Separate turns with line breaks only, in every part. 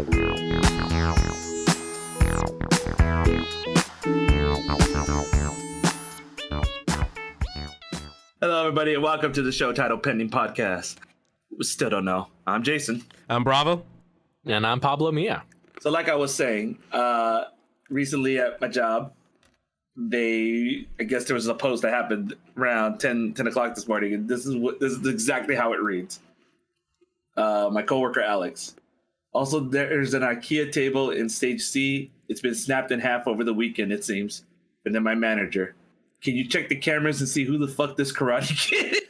Hello, everybody, and welcome to the show titled Pending Podcast. We still don't know. I'm Jason.
I'm Bravo.
And I'm Pablo Mia.
So like I was saying, recently at my job, I guess there was a post that happened around 10 o'clock this morning, and this is exactly how it reads. My coworker, Alex. Also, there's an IKEA table in stage C. It's been snapped in half over the weekend, it seems. And then my manager. Can you check the cameras and see who the fuck this karate kid is?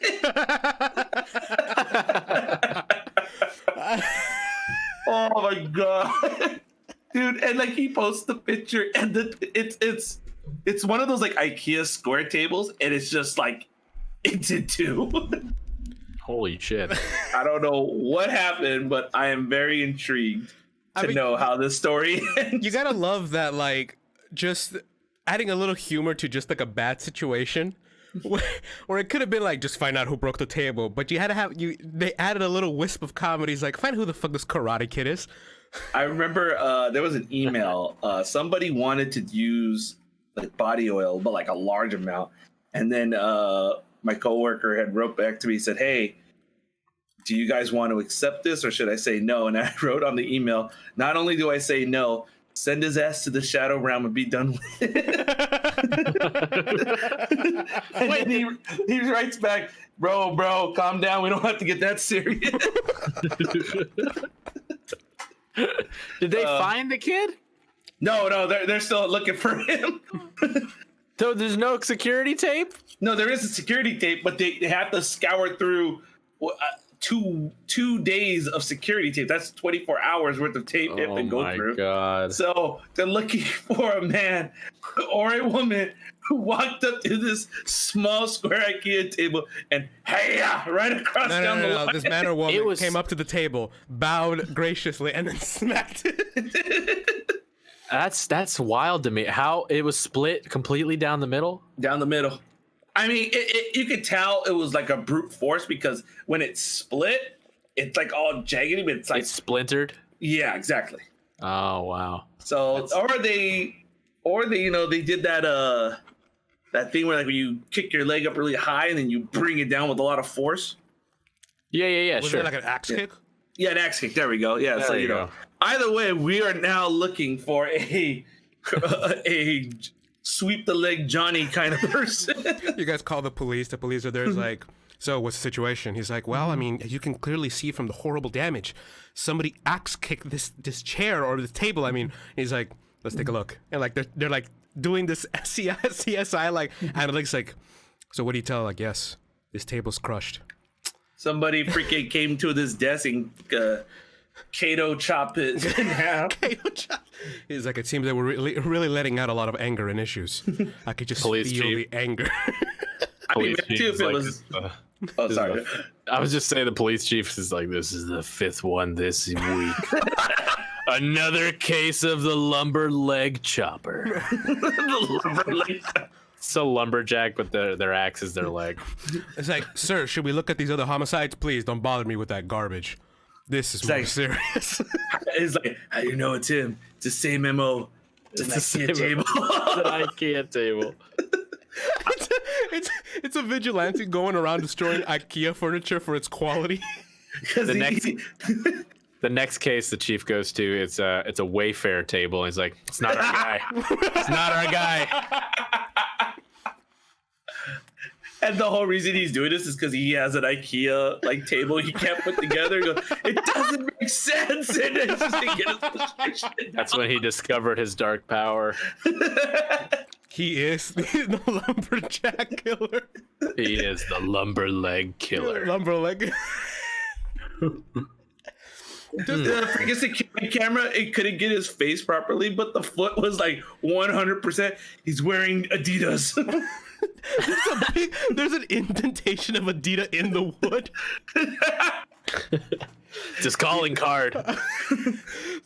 Oh my god, dude! And like he posts the picture, and it's one of those like IKEA square tables, and it's just like it's in two.
Holy shit!
I don't know what happened, but I am very intrigued to know how this story ends.
You gotta love that, like, just adding a little humor to just like a bad situation. Or it could have been like, just find out who broke the table, but you had to have they added a little wisp of comedy. It's like, find who the fuck this karate kid is.
I remember there was an email. Somebody wanted to use like body oil, but like a large amount. And then my coworker had wrote back to me, said, "Hey, do you guys want to accept this or should I say no?" And I wrote on the email, not only do I say no, send his ass to the shadow realm and be done with it. And then he writes back, bro, calm down. We don't have to get that serious.
Did they find the kid?
No, they're still looking for him.
So there's no security tape?
No, there is a security tape, but they have to scour through two days of security tape. That's 24 hours worth of tape they have to go through. Oh my god. So they're looking for a man or a woman who walked up to this small square IKEA table and right across down the line.
This man or woman came up to the table, bowed graciously, and then smacked it.
That's wild to me. How it was split completely down the middle?
Down the middle. I mean, you could tell it was like a brute force because when it split, it's like all jaggedy, but it's like
it's splintered.
Yeah, exactly.
Oh wow.
So or they they did that thing where like when you kick your leg up really high and then you bring it down with a lot of force.
Yeah.
Was
sure.
it like an axe kick?
Yeah, an axe kick. There we go. Yeah.
There
so
you go.
Either way, we are now looking for a sweep the leg Johnny kind of person.
You guys call the police. The police are there. It's like, so what's the situation? He's like, well, I mean, you can clearly see from the horrible damage, somebody axe kicked this chair or the table. I mean, he's like, let's take a look. And like they're like doing this CSI like analytics. Like, so what do you tell? Like, yes, this table's crushed.
Somebody freaking came to this desk and Kato chopped it in half.
He's like, it seems that we're really letting out a lot of anger and issues. I could just feel the anger.
I mean, too, if it was. Oh, sorry.
I was just saying the police chief is like, this is the fifth one this week. Another case of the lumber leg chopper.
The lumber leg.
So lumberjack, but their axe is their leg.
It's like, sir, should we look at these other homicides? Please don't bother me with that garbage. This is more serious.
It's like, how do you know it's him? It's the same MO. It's the IKEA table.
It's an IKEA table.
It's a vigilante going around destroying IKEA furniture for its quality.
The next case the chief goes to, it's a Wayfair table. And he's like, it's not our guy. It's not our guy.
And the whole reason he's doing this is because he has an IKEA like table he can't put together. He goes, it doesn't make sense. And it's just to get his frustration.
That's when he discovered his dark power.
He is the lumberjack killer.
He is the lumber leg killer.
Lumber leg.
I guess the camera, it couldn't get his face properly, but the foot was like 100%. He's wearing Adidas.
There's an indentation of Adidas in the wood.
It's his calling card.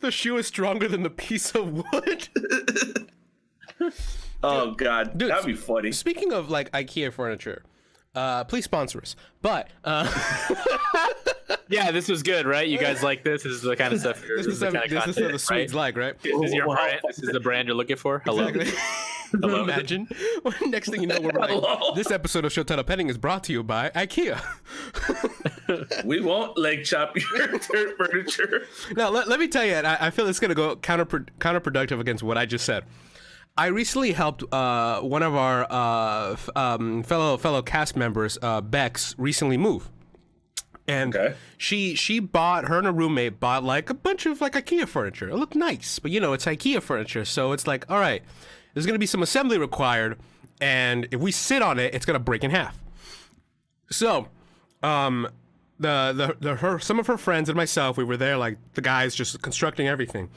The shoe is stronger than the piece of wood.
Oh god,
dude,
that'd be funny.
Speaking of like IKEA furniture, please sponsor us. But
Yeah, this was good, right? You guys like this? This is the kind of stuff.
This is the Swedes like, right?
This is your brand. This is the brand you're looking for. Hello.
Exactly.
Hello.
Imagine. Next thing you know, we're like, this episode of Showtime Petting is brought to you by IKEA.
We won't leg chop your furniture.
Now, let me tell you, and I feel it's going to go counterproductive against what I just said. I recently helped one of our fellow cast members, Bex, recently move. And she bought, her and her roommate bought like a bunch of like IKEA furniture. It looked nice, but it's IKEA furniture. So it's like, all right, there's going to be some assembly required. And if we sit on it, it's going to break in half. So, some of her friends and myself, we were there, like the guys just constructing everything.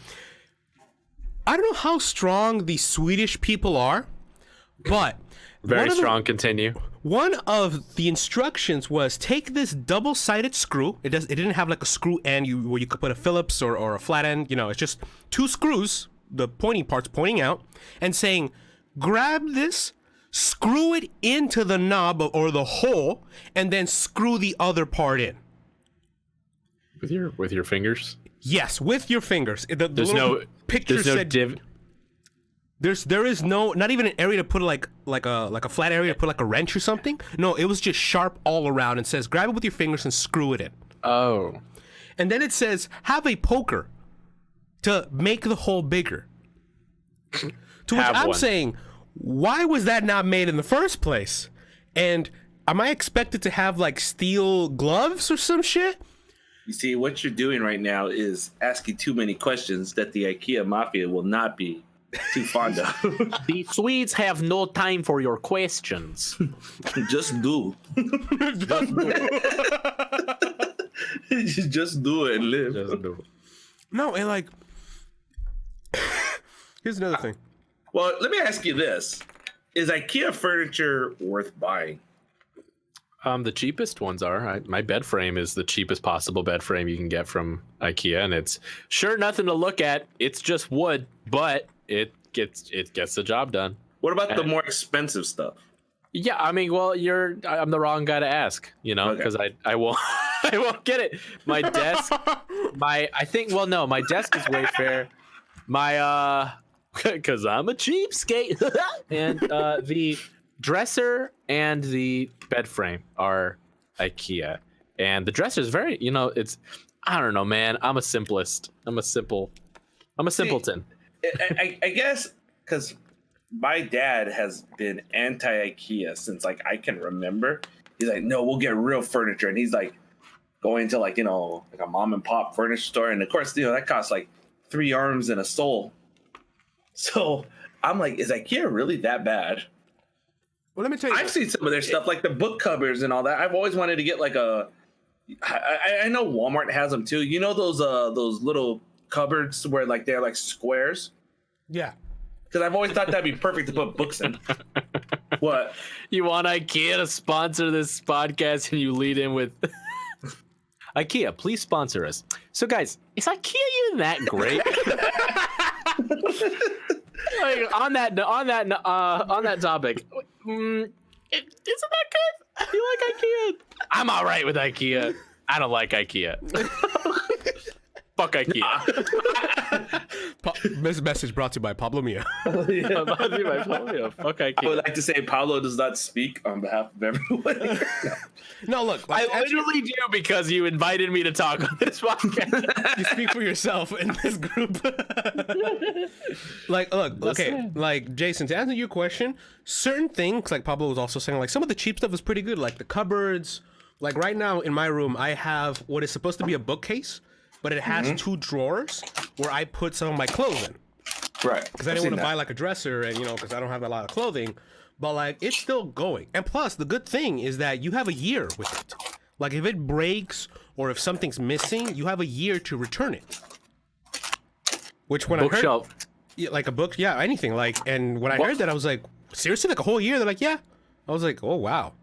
I don't know how strong the Swedish people are, but
very strong. Continue.
One of the instructions was take this double-sided screw. It didn't have like a screw end where you could put a Phillips or a flat end. It's just two screws, the pointing parts pointing out, and saying, grab this, screw it into the knob or the hole, and then screw the other part in.
With your fingers?
Yes, with your fingers.
There's no
picture said there is no, not even an area to put like a flat area to put like a wrench or something. No, it was just sharp all around and says grab it with your fingers and screw it in.
Oh.
And then it says have a poker to make the hole bigger. To which I'm saying, why was that not made in the first place? And am I expected to have like steel gloves or some shit?
You see, what you're doing right now is asking too many questions that the IKEA mafia will not be too fond of.
The Swedes have no time for your questions.
Just do. Just do it and live.
Just do it.
No, and like, here's another thing.
Well, let me ask you this. Is IKEA furniture worth buying?
The cheapest ones are. My bed frame is the cheapest possible bed frame you can get from IKEA, and it's sure nothing to look at. It's just wood, but it gets the job done.
What about the more expensive stuff?
Yeah, I mean, well, I'm the wrong guy to ask, because I won't I won't get it. My desk, my desk is Wayfair. My because I'm a cheapskate, and the dresser and the bed frame are IKEA, and the dresser is very, it's, I don't know, man. I'm a simplest. I'm a simpleton.
I guess because my dad has been anti-IKEA since like I can remember. He's like, no, we'll get real furniture, and he's like going to like like a mom and pop furniture store, and of course that costs like 3 arms and a soul. So I'm like, is IKEA really that bad?
Well, let me tell you.
I've seen some of their stuff, like the book covers and all that. I've always wanted to get like I know Walmart has them too. Those little cupboards where like they're like squares.
Yeah.
Because I've always thought that'd be perfect to put books in. What?
You want IKEA to sponsor this podcast, and you lead in with IKEA, please sponsor us. So, guys, is IKEA even that great? Like, on that topic, isn't that good? You like IKEA? I'm all right with IKEA. I don't like IKEA. Fuck IKEA.
This message brought to you by Pablo Mia.
Fuck IKEA.
I would like to say Pablo does not speak on behalf of everyone.
No, look.
I literally do, because you invited me to talk on this podcast.
You speak for yourself in this group. Like, look, okay. Like, Jason, to answer your question, certain things, like Pablo was also saying, like some of the cheap stuff is pretty good. Like the cupboards. Like right now in my room, I have what is supposed to be a bookcase, but it has 2 drawers where I put some of my clothes in.
Right.
Because I didn't want to buy like a dresser, and because I don't have a lot of clothing. But like it's still going. And plus, the good thing is that you have a year with it. Like if it breaks or if something's missing, you have a year to return it. Which when
Bookshelf.
I heard, like a book, yeah, anything. Like, and when I heard that, I was like, seriously, like a whole year? They're like, yeah. I was like, oh wow.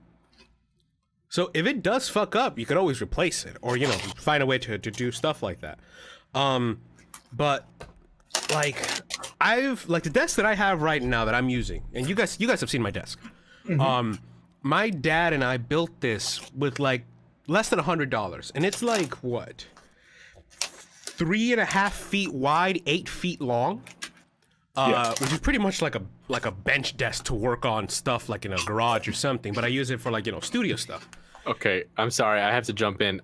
So if it does fuck up, you could always replace it, or find a way to do stuff like that. But like the desk that I have right now that I'm using, and you guys have seen my desk. My dad and I built this with like less than $100, and it's like what, 3.5 feet wide, 8 feet long, which is pretty much like a bench desk to work on stuff like in a garage or something. But I use it for like studio stuff.
Okay, I'm sorry, I have to jump in.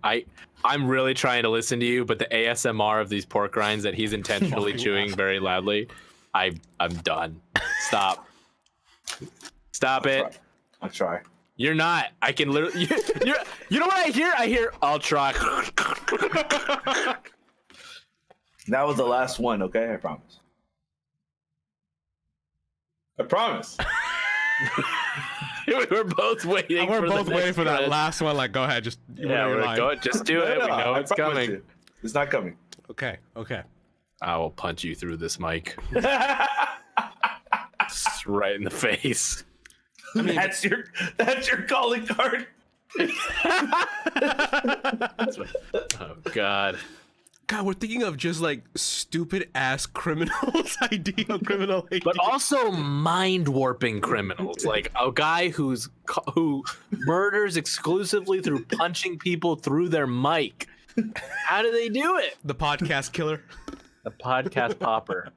I'm really trying to listen to you, but the ASMR of these pork rinds that he's intentionally chewing very loudly, I'm done. Stop. Stop it.
I'll try.
You're not. I can literally. You know what I hear? I hear. I'll try.
That was the last one. Okay, I promise. I promise.
We're both waiting.
We're
for
both
the
waiting
next
for that
one.
last one. Like, go ahead, just
Just do it. We know
I
it's
promise
coming.
you. It's not coming.
Okay.
I will punch you through this mic. Just right in the face.
I mean, that's your calling card.
Oh God.
God, we're thinking of just like stupid ass criminals criminal ideas.
But also mind warping criminals, like a guy who murders exclusively through punching people through their mic. How do they do it?
The podcast killer.
The podcast popper.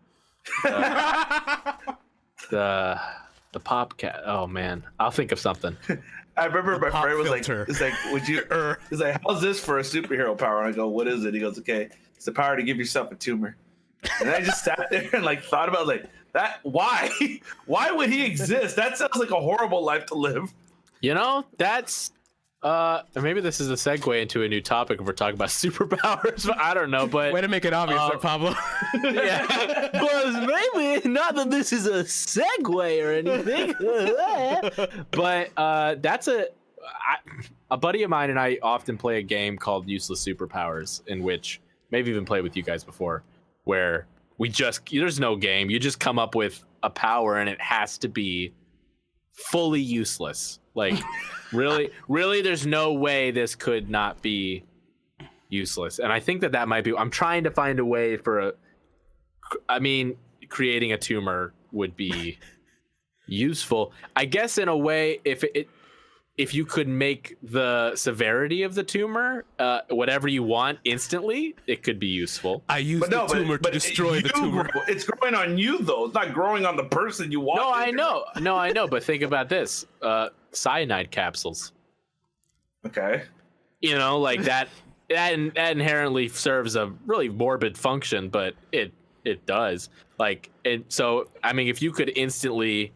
The popcat. Oh man, I'll think of something.
I remember my friend was
filter.
like, would you? He's like, how's this for a superhero power? And I go, what is it? He goes, okay, it's the power to give yourself a tumor. And I just sat there and like thought about like that. Why? Why would he exist? That sounds like a horrible life to live.
You know, that's maybe this is a segue into a new topic if we're talking about superpowers, but I don't know. But
way to make it obvious, there, Pablo.
yeah, but maybe not that this is a segue or anything. But that's a buddy of mine and I often play a game called Useless Superpowers, in which maybe even played with you guys before, where there's no game. You just come up with a power and it has to be fully useless. Like, really, there's no way this could not be useless. And I think that might be. I'm trying to find a way creating a tumor would be useful. I guess in a way, if you could make the severity of the tumor whatever you want instantly, it could be useful.
I use the tumor to destroy the tumor.
It's growing on you though. It's not growing on the person you want.
No, I know. But think about this: cyanide capsules.
Okay.
You know, like that inherently serves a really morbid function, but it does. Like, and so I mean, if you could instantly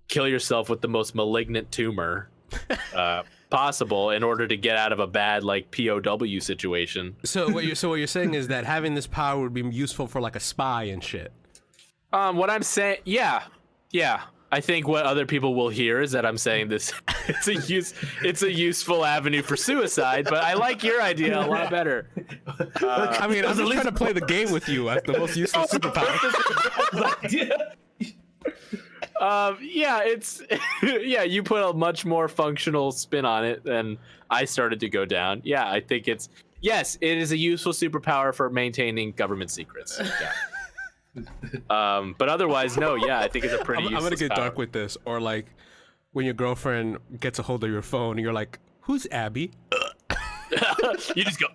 kill yourself with the most malignant tumor possible in order to get out of a bad like POW situation.
So what you're saying is that having this power would be useful for like a spy and shit.
What I'm saying, yeah. I think what other people will hear is that I'm saying this. It's a useful avenue for suicide, but I like your idea a lot better.
I mean, I'm just trying to play the game with you as the most useful superpower. You put a much more functional spin on it than I started to go down. Yeah, I think it is a useful superpower for maintaining government secrets. Yeah. But otherwise, no. Yeah, I think it's a pretty. I'm gonna get
power.
dark with this, or like when your girlfriend gets a hold of your phone and you're like, "Who's Abby?"
You just go,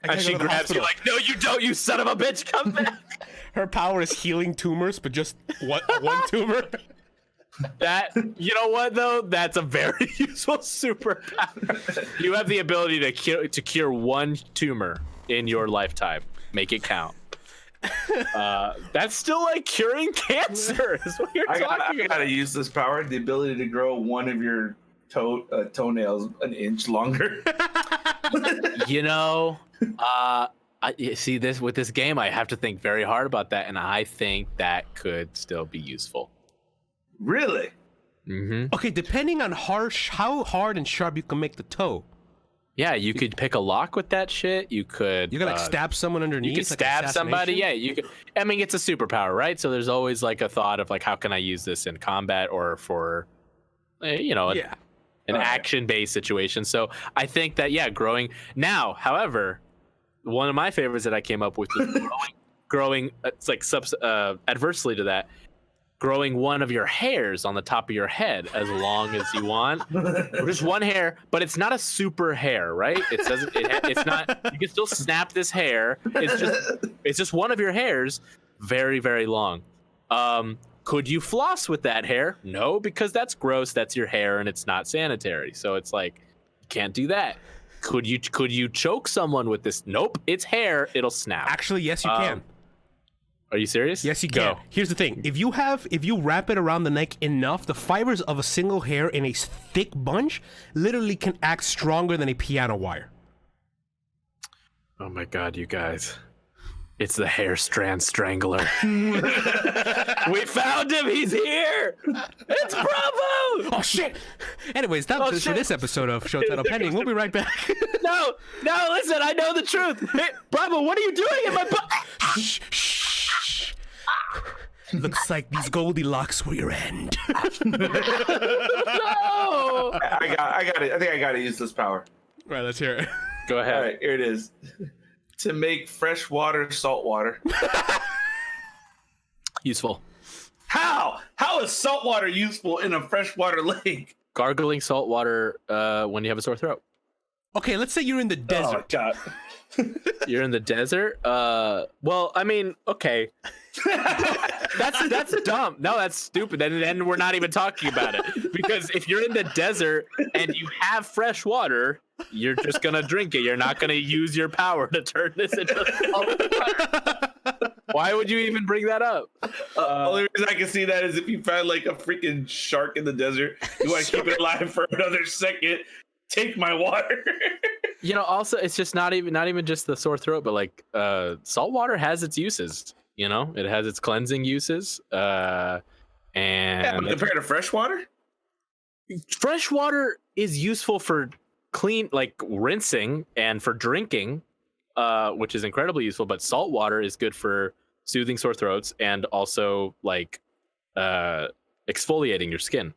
and she grabs you like, "No, you don't, you son of a bitch! Come back!"
Her power is healing tumors, but just one tumor.
You know what though? That's a very useful superpower. You have the ability to cure one tumor in your lifetime. Make it count. That's still like curing cancer. Is what you're talking about.
I gotta use this power: the ability to grow one of your toenails an inch longer.
You know, see this with this game. I have to think very hard about that, and I think that could still be useful.
Really?
Mm-hmm.
Okay, depending on how hard and sharp you can make the toe.
Yeah, you could pick a lock with that shit. You could.
You could like stab someone underneath.
You could
like
stab somebody. Yeah, you could. I mean, it's a superpower, right? So there's always like a thought of like, how can I use this in combat or for, an action-based situation. So I think that growing now. However, one of my favorites that I came up with is growing. It's like adversely to that. growing one of your hairs on the top of your head as long as you want. Just one hair, but it's not a super hair, right? It doesn't. It's not. You can still snap this hair. It's just one of your hairs, very, very long. Could you floss with that hair? No, because that's gross. That's your hair, and it's not sanitary. So it's like, you can't do that. Could you choke someone with this? Nope, it's hair. It'll snap.
Actually, yes, you can.
Are you serious?
Yes, you can.
Go.
Here's the thing: if you wrap it around the neck enough, the fibers of a single hair in a thick bunch literally can act stronger than a piano wire.
Oh my God, you guys. It's the hair strand strangler. We found him. He's here. It's Bravo.
Oh shit! Anyways, that was it for this episode of Show Title Pending. We'll be right back.
No, listen, I know the truth. Hey, Bravo, what are you doing in my butt?
Shh, shh. Looks like these Goldilocks were your end.
No.
I got it. I think I got to use this power.
Right, let's hear it.
Go ahead.
All right, here it is. To make fresh water salt water.
Useful.
How? How is salt water useful in a freshwater lake?
Gargling salt water when you have a sore throat.
Okay, let's say you're in the desert.
Oh, God.
You're in the desert? Well, I mean, okay. That's dumb. No, that's stupid. Then we're not even talking about it. Because if you're in the desert and you have fresh water, you're just gonna drink it. You're not gonna use your power to turn this into salt water. Why would you even bring that up?
Only reason I can see that is if you find like a freaking shark in the desert, you want to keep it alive for another second. Take my water.
You know, also it's just not even just the sore throat, but like salt water has its uses. You know, it has its cleansing uses. And
compared to fresh water,
fresh water is useful for clean, like rinsing and for drinking, which is incredibly useful. But salt water is good for soothing sore throats and also like exfoliating your skin.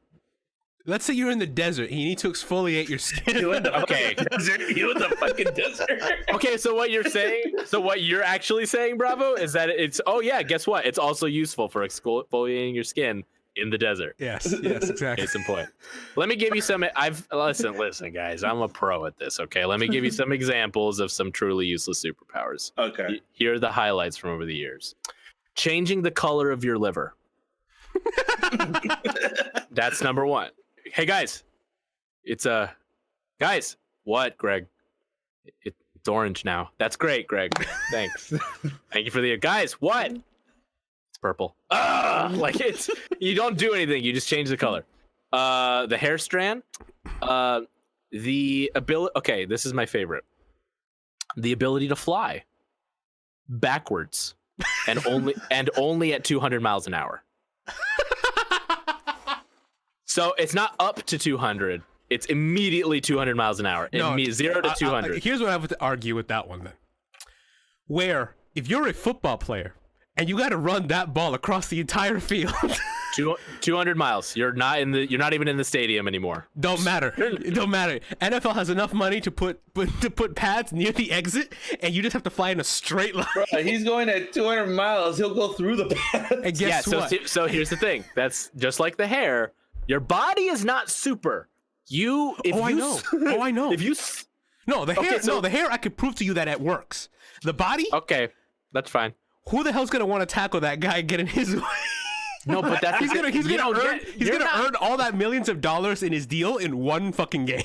Let's say you're in the desert and you need to exfoliate your skin.
you in the
Okay.
desert. You in the fucking desert.
Okay, so what you're actually saying, Bravo, is that it's, oh yeah, guess what? It's also useful for exfoliating your skin in the desert.
Yes, exactly.
Case in point. Let me give you some. Listen, guys. I'm a pro at this. Okay, let me give you some examples of some truly useless superpowers.
Okay.
Here are the highlights from over the years. Changing the color of your liver. That's number one. Hey guys, it's guys. What, Greg? It's orange now. That's great, Greg. Thanks. Thank you for the guys. What? It's purple. Like it's, you don't do anything. You just change the color. The hair strand. The ability. Okay, this is my favorite. The ability to fly backwards and only at 200 miles an hour. So it's not up to 200. It's immediately 200 miles an hour.
No,
0 to 200.
Here's what I have to argue with that one then. Where if you're a football player and you got to run that ball across the entire field,
200 miles. You're not even in the stadium anymore.
Don't matter. It don't matter. NFL has enough money to put pads near the exit, and you just have to fly in a straight line.
Bro, he's going at 200 miles. He'll go through the path.
And guess what?
So here's the thing. That's just like the hair. Your body is not super. I know.
If you the hair I could prove to you that it works. The body?
Okay, that's fine.
Who the hell's gonna want to tackle that guy and get in his way?
No, but that's
he's gonna earn all that millions of dollars in his deal in one fucking game.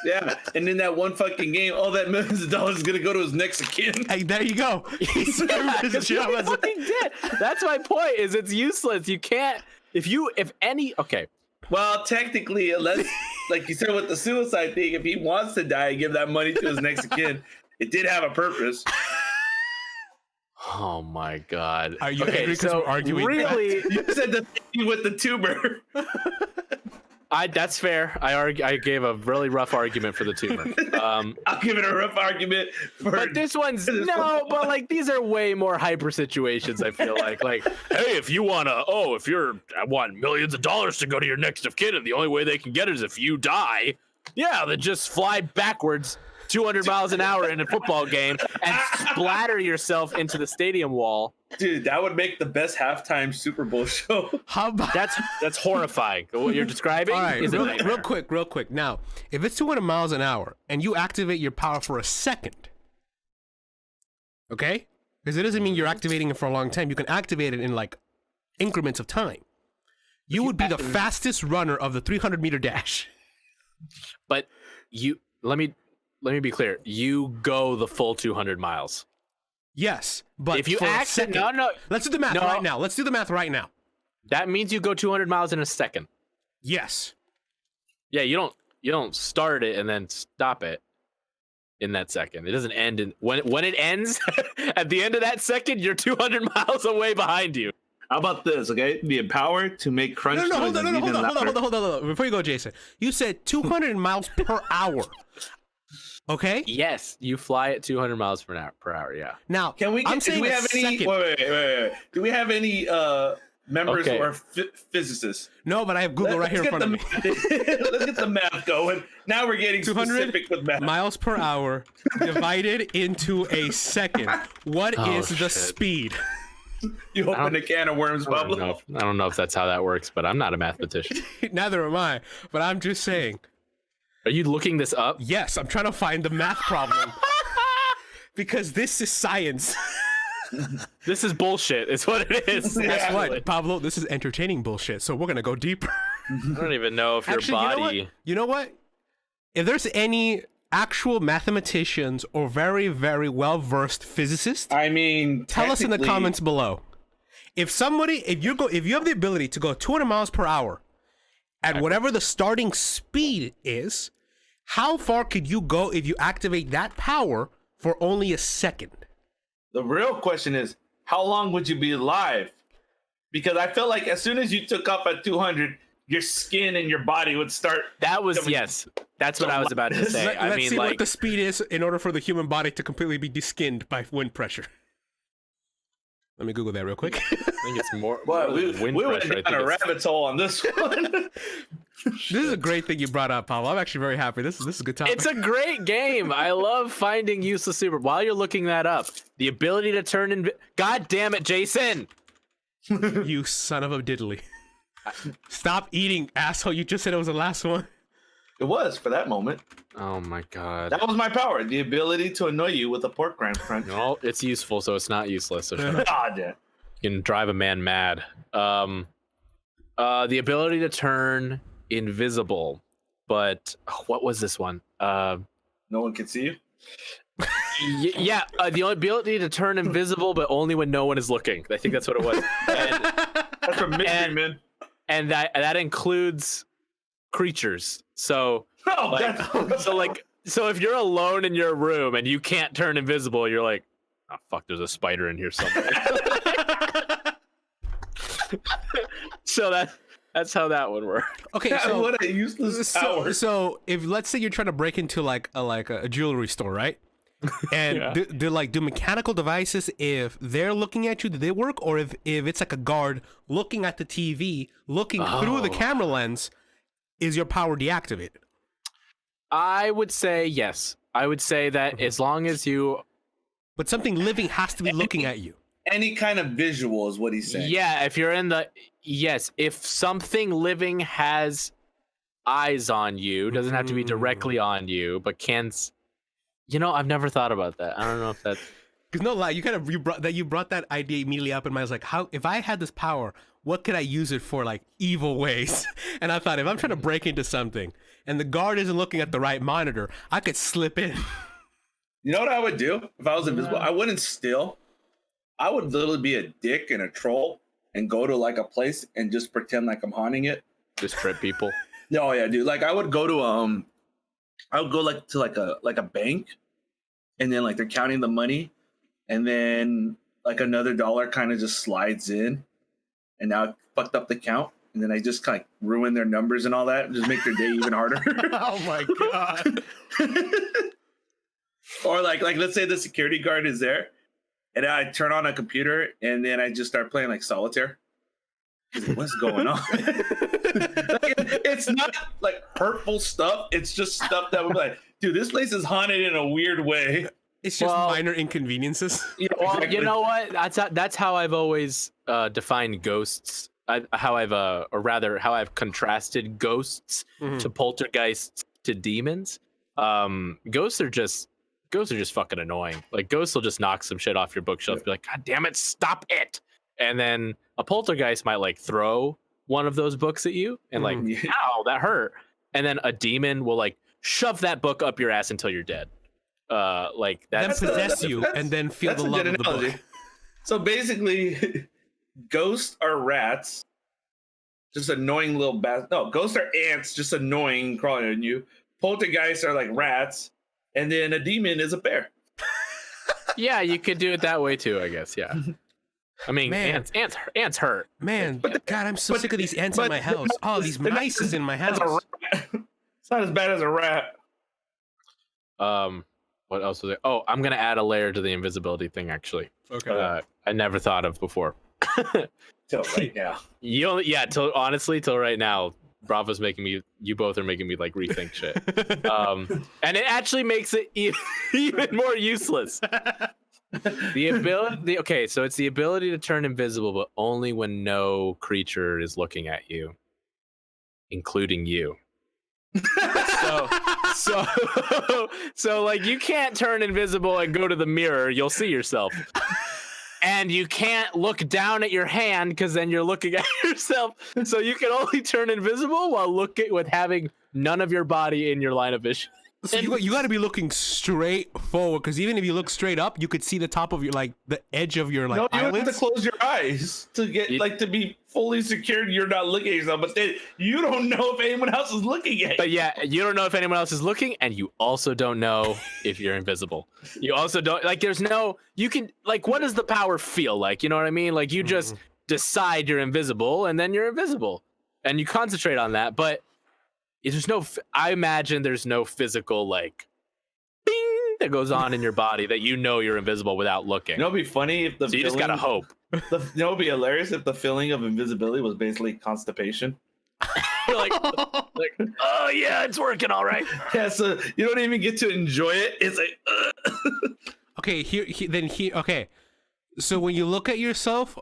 Yeah, and in that one fucking game, all that millions of dollars is gonna go to his next of kin.
Hey, there you go. He's his job as
fucking dead. That's my point. Is it's useless. You can't. Okay.
Well, technically, unless, like you said with the suicide thing, if he wants to die and give that money to his next of kin, it did have a purpose.
Oh my God.
Are you angry because we're arguing?
Really?
You said the thing with the tumor.
That's fair. I gave a really rough argument for the tumor.
I'll give it a rough argument for.
But this one's no. But like these are way more hyper situations. I feel like hey, if you I want millions of dollars to go to your next of kin, and the only way they can get it is if you die. Yeah, then just fly backwards 200 miles an hour in a football game and splatter yourself into the stadium wall.
Dude, that would make the best halftime Super Bowl show.
How about
That's horrifying. What you're describing
all right,
is a
real
nightmare.
quick. Now, if it's 200 miles an hour and you activate your power for a second, okay? Because it doesn't mean you're activating it for a long time. You can activate it in like increments of time. You would be the fastest runner of the 300-meter dash.
But let me be clear. You go the full 200 miles.
Yes, but
If you
for a
act,
second,
no,
let's do the math right now. Let's do the math right now.
that means you go 200 miles in a second.
Yes.
Yeah, you don't start it and then stop it in that second. It doesn't end in when it ends. At the end of that second, you're 200 miles away behind you.
How about this, okay? The empower to make crunch
No, hold
noises
on,
even louder.
hold on. Before you go, Jason, you said 200 miles per hour. Okay.
Yes, you fly at 200 miles per hour. Yeah.
Now,
Can we?
I'm
Do
saying
we
a
have any?
second.
Wait. Do we have any members
Okay.
who are physicists?
No, but I have Google right here in front of me.
Let's get the math going. Now we're getting
200
specific with math.
miles per hour divided into a second. What is the
shit.
speed?
You open a can of worms,
I
Pablo.
don't know if that's how that works, but I'm not a mathematician.
Neither am I, but I'm just saying.
Are you looking this up?
Yes, I'm trying to find the math problem. Because this is science.
This is bullshit. It's what it is.
Yeah.
Guess
Actually.
what, Pablo? This is entertaining bullshit, so we're going to go deeper.
I don't even know if your
Actually,
body.
you know what? If there's any actual mathematicians or very, very well-versed physicists,
I mean,
tell us in the
technically-
comments below. If you have the ability to go 200 miles per hour at whatever the starting speed is, how far could you go if you activate that power for only a second?
The real question is, how long would you be alive? Because I feel like as soon as you took off at 200, your skin and your body would start.
That was
I mean,
yes. That's what I was about to say. I
Let's
mean,
see
like
what the speed is in order for the human body to completely be deskinned by wind pressure. Let me Google that real quick.
I think it's more.
But we
wind
went
pressure, I
down a
think it's-
rabbit hole on this one.
This is a great thing you brought up, Pablo. I'm actually very happy. This is a good topic.
It's a great game. I love finding useless super. While you're looking that up, the ability to turn in. God damn it, Jason!
You son of a diddly. Stop eating, asshole. You just said it was the last one.
It was for that moment.
Oh my god.
That was my power, the ability to annoy you with a pork rind crunch.
No, it's useful, so it's not useless. So shut up.
God, yeah.
You can drive a man mad. The ability to turn invisible, but what was this one?
No one can see you.
Yeah, the ability to turn invisible, but only when no one is looking. I think that's what it was. And,
That's from Mystery Man.
and that includes creatures. So,
Oh,
like,
that's
so if you're alone in your room and you can't turn invisible, you're like, oh fuck, there's a spider in here somewhere. So that's how that would work.
Okay, so
what a useless power.
so if let's say you're trying to break into like a jewelry store, right? And
Yeah.
do mechanical devices, if they're looking at you, do they work? Or if it's like a guard looking at the TV, looking through the camera lens, is your power deactivated?
I would say yes. I would say that as long as you,
But something living has to be looking at you.
Any kind of visual is what he's saying.
yeah, if you're in the, yes, if something living has eyes on you, doesn't have to be directly on you, but I've never thought about that. I don't know if that's.
Because no lie, you brought that idea immediately up in my mind. I was like, how if I had this power, what could I use it for, like evil ways? And I thought if I'm trying to break into something and the guard isn't looking at the right monitor, I could slip in.
You know what I would do if I was invisible? I wouldn't steal. I would literally be a dick and a troll and go to like a place and just pretend like I'm haunting it.
Just trip people.
Oh yeah, dude. Like I would go to I would go like to like a bank, and then like they're counting the money, and then like another dollar kind of just slides in, and now I fucked up the count, and then I just kind of ruin their numbers and all that, and just make their day even harder.
Oh my god.
Or like let's say the security guard is there, and I turn on a computer, and then I just start playing like solitaire. What's going on? It's not like hurtful stuff. It's just stuff that would be like, dude, this place is haunted in a weird way.
It's just
Well-
minor inconveniences.
Yeah, well,
Exactly.
you know what? That's how I've always defined ghosts. How I've contrasted ghosts
Mhm.
to poltergeists to demons. Ghosts are just fucking annoying. Like ghosts will just knock some shit off your bookshelf, be like, God damn it, stop it. And then a poltergeist might like throw one of those books at you and like,
Mhm.
ow, that hurt. And then a demon will like shove that book up your ass until you're dead. Like
Then
that's
possess you and then feel
That's
the
a
love
good
of the book.
analogy. So basically, ghosts are rats, just annoying little No, ghosts are ants, just annoying, crawling on you. Poltergeists are like rats, and then a demon is a bear.
yeah, you could do it that way too, I guess. Yeah. I mean,
Man.
ants hurt.
Man, God, I'm so sick of these ants in my house. Oh, these
they're not
mice is in my
As a
house.
rat. It's not as bad as a rat.
What else was it? Oh, I'm gonna add a layer to the invisibility thing. Actually,
Okay.
I never thought of before.
Till right now.
You only, yeah, till right now, Bravo's making me. You both are making me like rethink shit. And it actually makes it even more useless. The ability. Okay, so it's the ability to turn invisible, but only when no creature is looking at you, including you. So like you can't turn invisible and go to the mirror, you'll see yourself. And you can't look down at your hand because then you're looking at yourself. So you can only turn invisible while with having none of your body in your line of vision.
So you got to be looking straight forward, because even if you look straight up, you could see the top of your, like, the edge of your, like,
No, you have
eyelids.
to close your eyes to get to be fully secured. You're not looking at yourself, but then you don't know if anyone else is looking at you.
But yeah, you don't know if anyone else is looking, and you also don't know if you're invisible. You also don't, like, there's no, you can, like, what does the power feel like? You know what I mean? Like, you just decide you're invisible, and then you're invisible. And you concentrate on that, but there's no, I imagine there's no physical, like, bing that goes on in your body that you know you're invisible without looking.
You know, it'd be funny if the
So you just
feeling-
gotta hope.
You know, it'd be hilarious if the feeling of invisibility was basically constipation.
You're like, oh yeah, it's working all right.
Yeah, so you don't even get to enjoy it. It's like,
Okay, okay. So when you look at yourself,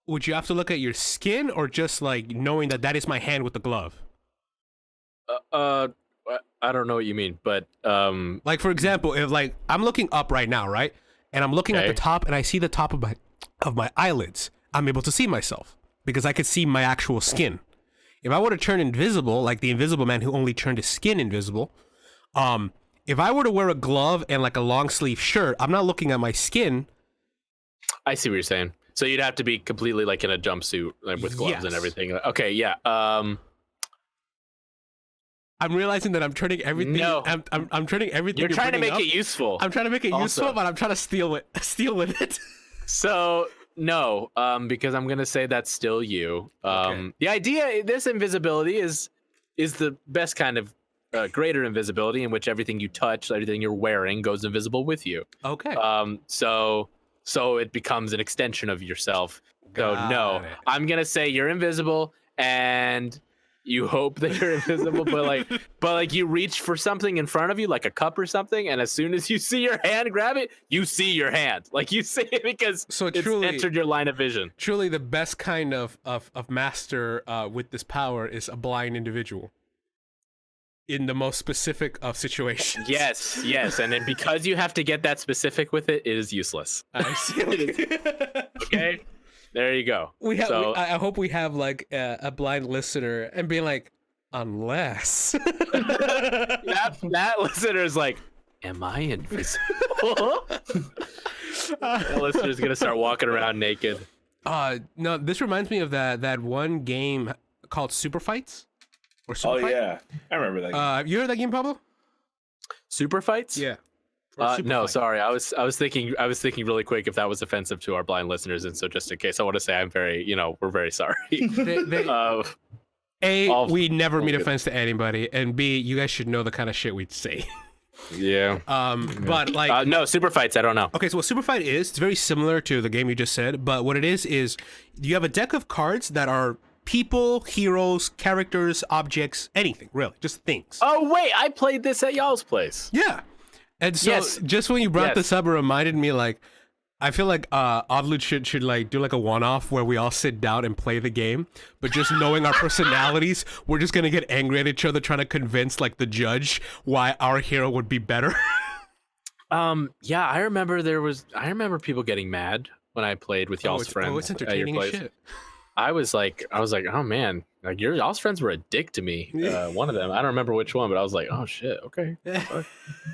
would you have to look at your skin, or just, like, knowing that is my hand with the glove?
I don't know what you mean, but
Like, for example, if, like, I'm looking up right now, right? And I'm looking at the
Okay.
top, and I see the top of my eyelids. I'm able to see myself because I could see my actual skin. If I were to turn invisible, like the Invisible Man who only turned his skin invisible, if I were to wear a glove and, like, a long sleeve shirt, I'm not looking at my skin.
I see what you're saying. So you'd have to be completely like in a jumpsuit, like with gloves and
Yes.
everything. Okay, yeah.
I'm realizing that I'm turning everything.
No.
I'm turning everything.
You're trying to
bringing
make
up.
it useful.
I'm trying to make it
Also.
useful, but I'm trying to steal with it.
So no, because I'm gonna say that's still you.
Okay.
The idea, this invisibility is the best kind of greater invisibility in which everything you touch, everything you're wearing, goes invisible with you.
Okay.
So it becomes an extension of yourself. So
Got
no,
it.
I'm gonna say you're invisible and you hope that you're invisible, but like you reach for something in front of you, like a cup or something, and as soon as you see your hand grab it, you see your hand. Like you see it because
So
it's
truly-
entered your line of vision.
Truly, the best kind of master with this power is a blind individual in the most specific of situations.
Yes, and then because you have to get that specific with it, it is useless.
I see.
Okay, there you go.
We have.
So,
I hope we have, like, a blind listener and being like, unless.
that listener is like, am I invisible? That listener's gonna start walking around naked.
No, this reminds me of that one game called Super Fights. Or Super
oh
Fight?
yeah, I remember that.
You heard that game, Pablo?
Super fights?
Yeah. Or Super
No,
Fight.
sorry. I was thinking really quick if that was offensive to our blind listeners, and so just in case, I want to say we're very sorry.
They, A,
all-
we never
all
mean
good.
offense to anybody, and B, you guys should know the kind of shit we'd say.
Yeah.
But, like,
No, super fights. I don't know.
okay, so what Super Fight is, it's very similar to the game you just said, but what it is you have a deck of cards that are people, heroes, characters, objects, anything, really, just things.
Oh wait, I played this at y'all's place.
Yeah. And so
Yes.
just when you brought
Yes.
this up, it reminded me like I feel like Oddlude should like do like a one-off where we all sit down and play the game, but just knowing our personalities, we're just gonna get angry at each other trying to convince like the judge why our hero would be better.
Yeah, I remember people getting mad when I played with y'all's friends.
It's
at your
entertaining as
place.
shit.
I was like, oh man, like y'all's friends were a dick to me. One of them, I don't remember which one, but I was like, oh shit, okay.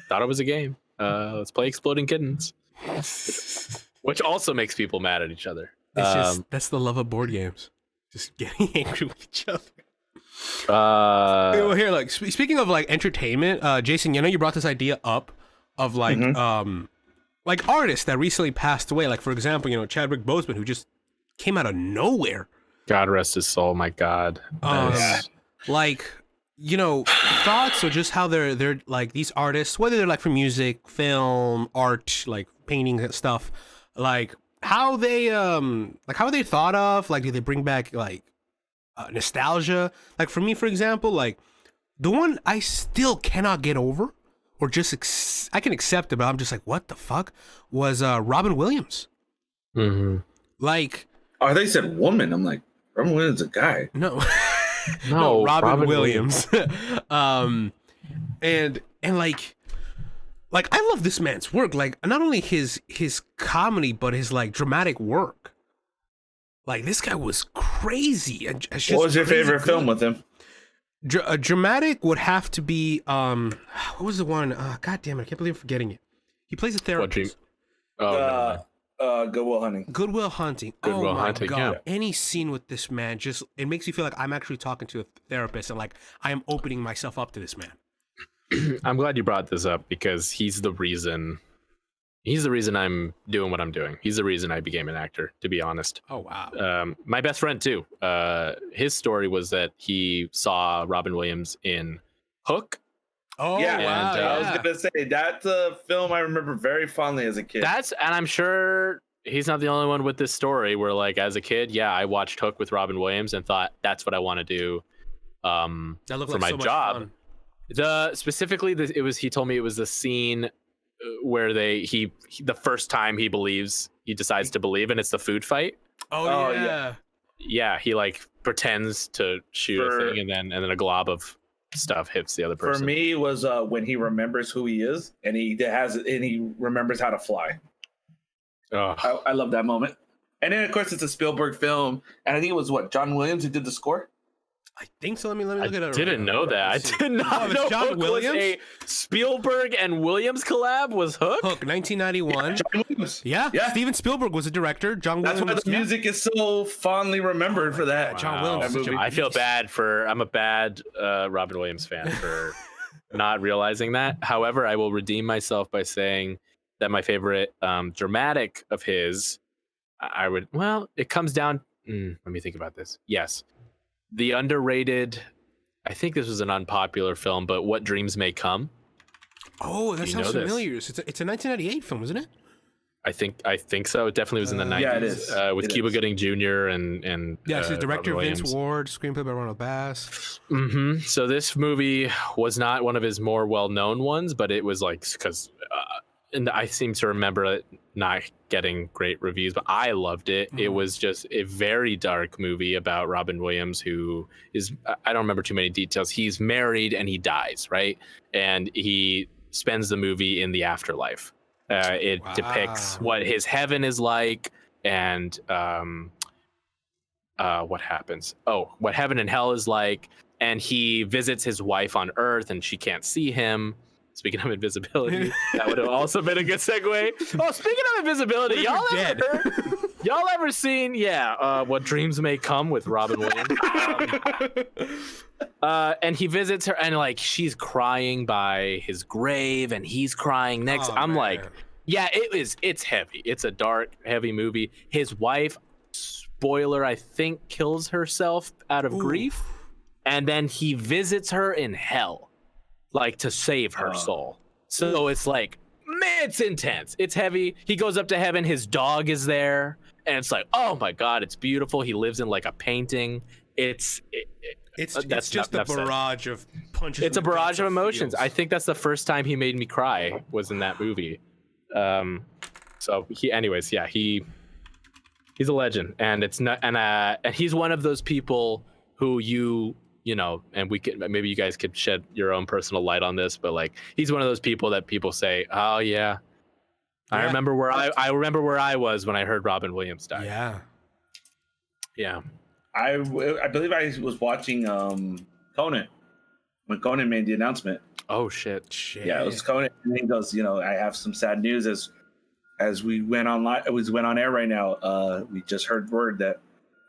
Thought it was a game. Let's play Exploding Kittens, which also makes people mad at each other.
It's just that's the love of board games. Just getting angry with each other. Well, here, like speaking of like entertainment, Jason, you know you brought this idea up of like like artists that recently passed away. Like for example, you know Chadwick Boseman, who just came out of nowhere.
God rest his soul. My God.
Like, you know, thoughts or just how they're like these artists, whether they're like for music, film, art, like painting and stuff, like how they thought of, like do they bring back like nostalgia? Like for me, for example, like the one I still cannot get over, or just I can accept it, but I'm just like, what the fuck, was Robin Williams. Like,
oh, they said woman. I'm like, Robin Williams is a guy.
no.
No,
Robin Williams. and like I love this man's work. Like not only his comedy, but his like dramatic work. Like this guy was crazy. And
What was your favorite film with him?
Dramatic would have to be what was the one? God damn it! I can't believe I'm forgetting it. He plays a therapist.
Good Will Hunting.
Good Will Hunting.
Good
Oh
Will
my
Hunting,
God.
yeah.
Any scene with this man, just it makes you feel like I'm actually talking to a therapist and like I am opening myself up to this man.
I'm glad you brought this up because he's the reason I'm doing what I'm doing. He's the reason I became an actor, to be honest.
Oh wow.
My best friend too. His story was that he saw Robin Williams in Hook.
Oh
Yeah,
wow.
and,
I was gonna say that's a film I remember very fondly as a kid.
And I'm sure he's not the only one with this story where like as a kid, yeah, I watched Hook with Robin Williams and thought that's what I want to do
That looked
for
like
my
so much
job.
fun.
He told me it was the scene where the first time he decides to believe, and it's the food fight.
Oh
yeah.
yeah.
Yeah, he like pretends to shoot a thing, and then a glob of stuff hits the other person.
For me, was when he remembers who he is and he remembers how to fly. I love that moment. And then of course it's a Spielberg film, and I think it was John Williams who did the score.
I think so. Let me look at it.
Didn't know that. I did not
it's
know
John
Hook
Williams?
was a Spielberg and Williams collab was Hook.
Hook, 1991.
John Williams.
Yeah. Steven Spielberg was a director. John
That's
Williams.
why the music is so fondly remembered for that.
John Williams.
That
Such a
movie.
I feel bad I'm a bad Robin Williams fan for not realizing that. However, I will redeem myself by saying that my favorite dramatic of his, it comes down. Let me think about this. Yes. The underrated, I think this was an unpopular film, but What Dreams May Come.
Oh, that
You
sounds
know this.
familiar. It's a 1998 film, isn't it?
I think so. It definitely was in the 90s.
Yeah, it is.
With
It
Cuba
is.
Gooding Jr. and
Yeah, it's the director
Robin
Vince
Williams.
Ward, screenplay by Ronald Bass.
So this movie was not one of his more well-known ones, but it was like because, and I seem to remember it not getting great reviews, but I loved it. It was just a very dark movie about Robin Williams, who is, I don't remember too many details. He's married and he dies, right? And he spends the movie in the afterlife. It depicts what his heaven is like and what happens. Oh, what heaven and hell is like. And he visits his wife on Earth and she can't see him. Speaking of invisibility, that would have also been a good segue. Oh, speaking of invisibility, y'all ever seen, What Dreams May Come with Robin Williams? And he visits her and like she's crying by his grave and he's crying next.
Oh,
I'm
man.
like, yeah, it's heavy. It's a dark, heavy movie. His wife, spoiler, I think, kills herself out of grief. And then he visits her in hell. Like to save her soul. So it's like, man, it's intense. It's heavy. He goes up to heaven. His dog is there. And it's like, oh my God, it's beautiful. He lives in like a painting. It's
It's
That's
just a
enough said.
barrage of punches.
It's a
in the
barrage
guts
of emotions.
feels.
I think that's the first time he made me cry was in that movie. So anyways, yeah, he's a legend, and it's not, and he's one of those people who you know, and maybe you guys could shed your own personal light on this, but like, he's one of those people that people say, oh yeah, I remember where I was when I heard Robin Williams die. Yeah.
I believe I was watching Conan when Conan made the announcement.
Oh shit.
Yeah, it was Conan, and he goes, I have some sad news as we went on air right now. We just heard word that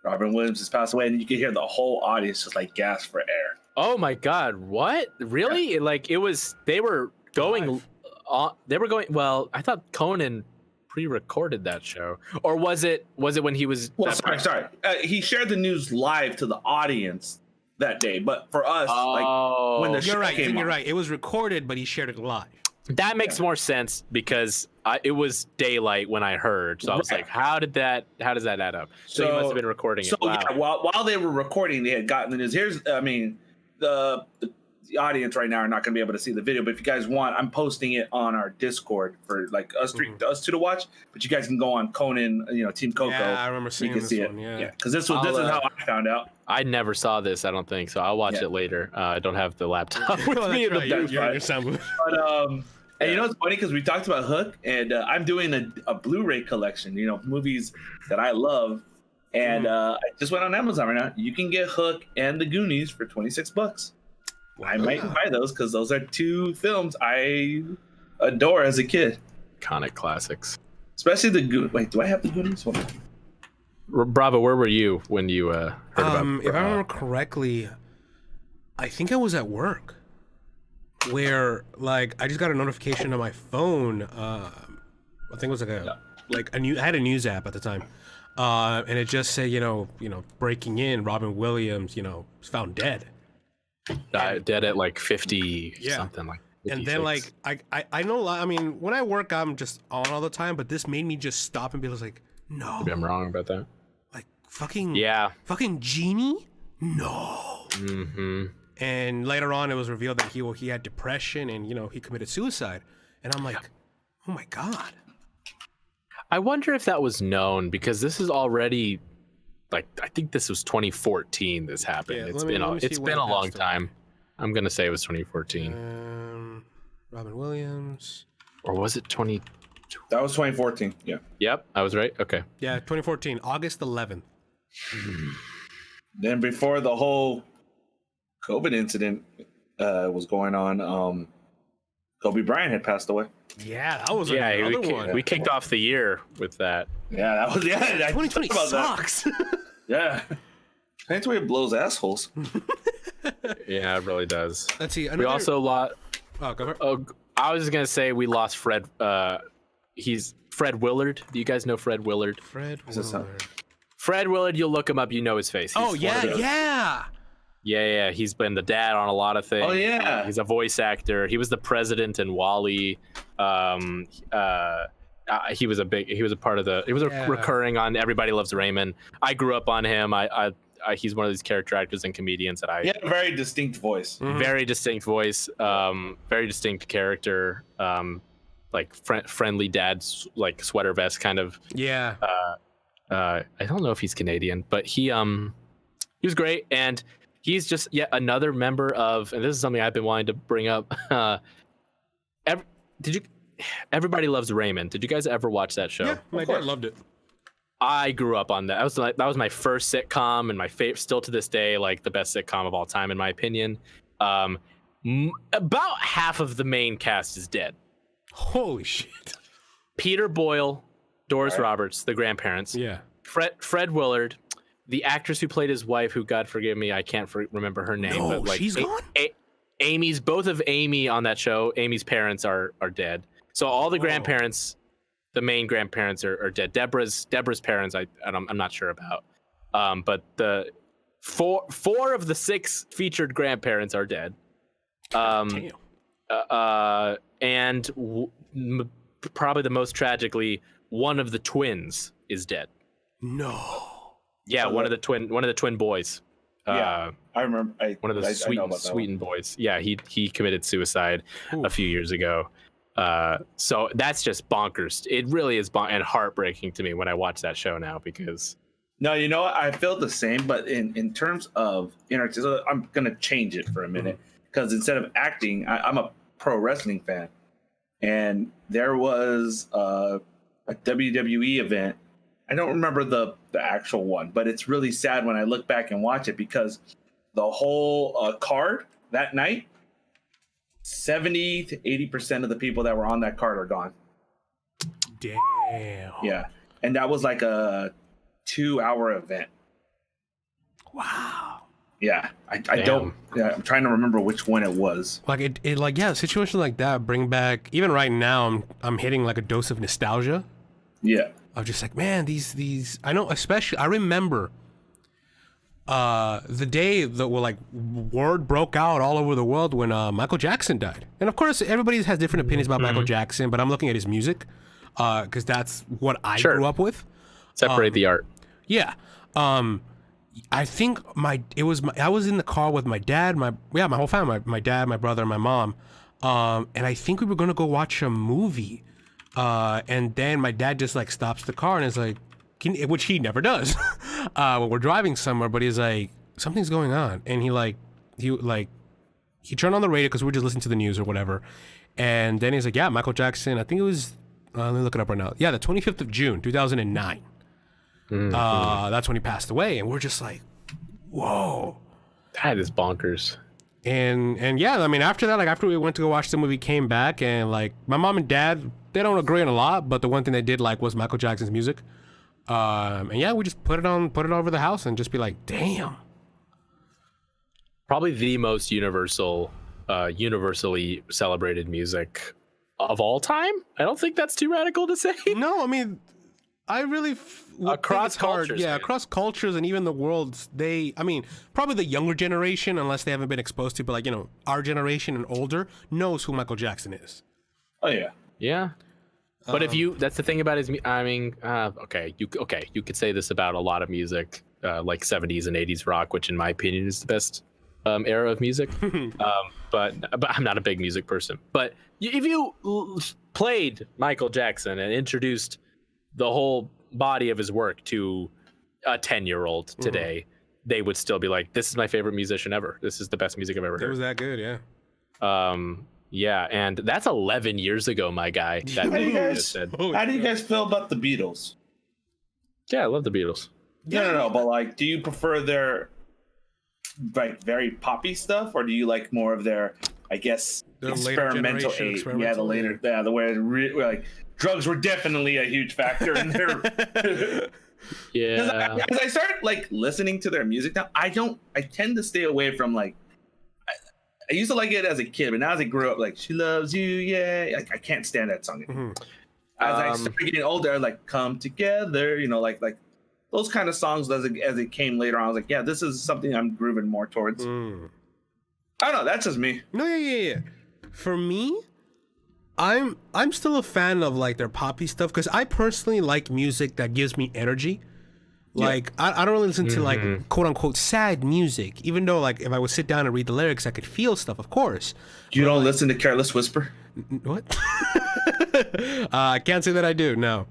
Robin Williams has passed away, and you could hear the whole audience just like gasp for air.
Oh my God! What? Really? Yeah. Like, it was. They were going. Well, I thought Conan pre-recorded that show, or was it when he was?
Well, sorry. He shared the news live to the audience that day, but for us, like when the show came on.
You're right. It was recorded, but he shared it live.
That makes more sense because it was daylight when I heard, so I was like, how does that add up? So he must have been recording it. Wow.
Yeah, while they were recording, they had gotten the news. The audience right now are not going to be able to see the video, but if you guys want, I'm posting it on our Discord for like us two to watch. But you guys can go on Conan, Team Coco.
Yeah, I remember seeing this one. Yeah,
because this is how I found out.
I never saw this, I don't think, so I'll watch it later. I don't have the laptop with me in the booth.
You're in your sound booth.
But and it's funny because we talked about Hook, and I'm doing a Blu-ray collection, movies that I love, and I just went on Amazon right now. You can get Hook and The Goonies for $26. I might buy those because those are two films I adore as a kid.
Iconic classics.
Especially the Goonies. Wait, do I have The Goonies?
Bravo, where were you when you heard about?
If I remember correctly, I think I was at work. Where like I just got a notification on my phone. I think it was I had a news app at the time, and it just said breaking in, Robin Williams was found dead.
Dead at like 50 something like. 56.
And then like I know, I mean, when I work I'm just on all the time, but this made me just stop and be like, no,
maybe I'm wrong about that.
Like fucking Genie, no.
Mm-hmm.
And later on, it was revealed that he had depression and he committed suicide. And I'm like, oh my God.
I wonder if that was known because this is already like I think this was 2014. This happened.
Yeah,
it's been a long time. I'm gonna say it was 2014.
Robin Williams,
or was it 20?
That was 2014. Yeah.
Yep, I was right. Okay.
Yeah, 2014, August 11th.
Then before the whole COVID incident was going on, Kobe Bryant had passed away.
Yeah, that was another one.
We kicked off the year with that.
Yeah, that was
2020 sucks.
Yeah, 2020 blows assholes.
Yeah, it really does.
Let's see.
We also lost.
Oh, go for it.
Oh, I was gonna say we lost Fred. He's Fred Willard. Do you guys know Fred Willard?
Fred Willard.
Fred Willard. You'll look him up. You know his face. Yeah. He's been the dad on a lot of things.
Oh yeah.
He's a voice actor. He was the president in Wall-E. He was recurring on Everybody Loves Raymond. I grew up on him. He's one of these character actors and comedians that
He had a very distinct voice.
Mm-hmm.
Very distinct voice. Very distinct character. Like friendly dad's like sweater vest kind of.
Yeah.
I don't know if he's Canadian, but he was great, and he's just yet another member of, and this is something I've been wanting to bring up. Everybody Loves Raymond. Did you guys ever watch that show?
Yeah, my dad loved it.
I grew up on that. That was my first sitcom, and my favorite, still to this day, like the best sitcom of all time, in my opinion. About half of the main cast is dead.
Holy shit.
Peter Boyle, Doris Roberts, the grandparents.
Yeah.
Fred Willard, the actress who played his wife, who, God forgive me, I can't remember her name.
No,
but like
she's gone?
Both of Amy on that show, Amy's parents are dead. So all the grandparents, the main grandparents are dead. Deborah's parents, I'm not sure about. But the four of the 6 featured grandparents are dead. And probably the most tragically, one of the twins is dead.
No.
Yeah, one of the twin boys
Yeah, I remember.
One of the Sweeten boys. Yeah, he committed suicide a few years ago. So that's just bonkers. It really is and heartbreaking to me when I watch that show now because.
No, you know what? I feel the same, but in terms of so I'm gonna change it for a minute because instead of acting, I'm a pro wrestling fan, and there was a WWE event. I don't remember the actual one, but it's really sad when I look back and watch it because the whole card that night, 70 to 80% of the people that were on that card are gone.
Damn.
Yeah, and that was like a 2-hour event.
Wow.
Yeah, I don't. Yeah, I'm trying to remember which one it was.
Like it like a situation like that bring back. Even right now, I'm hitting like a dose of nostalgia.
Yeah.
I'm just like, man, these. I know, especially I remember. The day that word broke out all over the world when Michael Jackson died, and of course everybody has different opinions about Michael Jackson, but I'm looking at his music, because that's what I grew up with.
Separate the art.
Yeah. I think I was in the car with my dad, my whole family, my dad, my brother, and my mom. And I think we were gonna go watch a movie. And then my dad just like stops the car and is like, which he never does, when we're driving somewhere, but he's like, something's going on. And he turned on the radio because we were just listening to the news or whatever. And then he's like, yeah, Michael Jackson, I think it was, let me look it up right now. Yeah, the 25th of June, 2009. That's when he passed away, and we're just like, whoa,
that is bonkers.
And yeah, I mean, after that, like after we went to go watch the movie, came back, and like my mom and dad, they don't agree on a lot, but the one thing they did like was Michael Jackson's music. And yeah, we just put it over the house and just be like, damn.
Probably the most universally celebrated music of all time. I don't think that's too radical to say.
No, I mean, I really
across cultures,
yeah, across cultures and even the worlds. Probably the younger generation, unless they haven't been exposed to, but like, you know, our generation and older knows who Michael Jackson is.
Oh yeah,
yeah. But that's the thing about his. I mean, you could say this about a lot of music, like 70s and 80s rock, which in my opinion is the best era of music. But I'm not a big music person. But if you played Michael Jackson and introduced the whole body of his work to a 10-year-old today, they would still be like, this is my favorite musician ever. This is the best music I've ever heard.
It was that good, yeah.
Yeah, and that's 11 years ago, my guy.
How do you guys feel about the Beatles?
Yeah, I love the Beatles.
No, but like, do you prefer their like very poppy stuff, or do you like more of their, I guess, experimental age? Yeah, the later, the way like drugs were definitely a huge factor in their.
Yeah.
As I start like listening to their music now, I tend to stay away from like. I used to like it as a kid, but now as I grew up, like "She Loves You," yeah, I can't stand that song anymore. As I started getting older, like "Come Together," you know, like those kind of songs. As it came later on, I was like, yeah, this is something I'm grooving more towards. I don't know. That's just me.
No, yeah. For me, I'm still a fan of like their poppy stuff because I personally like music that gives me energy. Like, I don't really listen to like quote unquote sad music, even though like if I would sit down and read the lyrics, I could feel stuff, of course.
You don't listen to Careless Whisper?
What? I can't say that I do, no.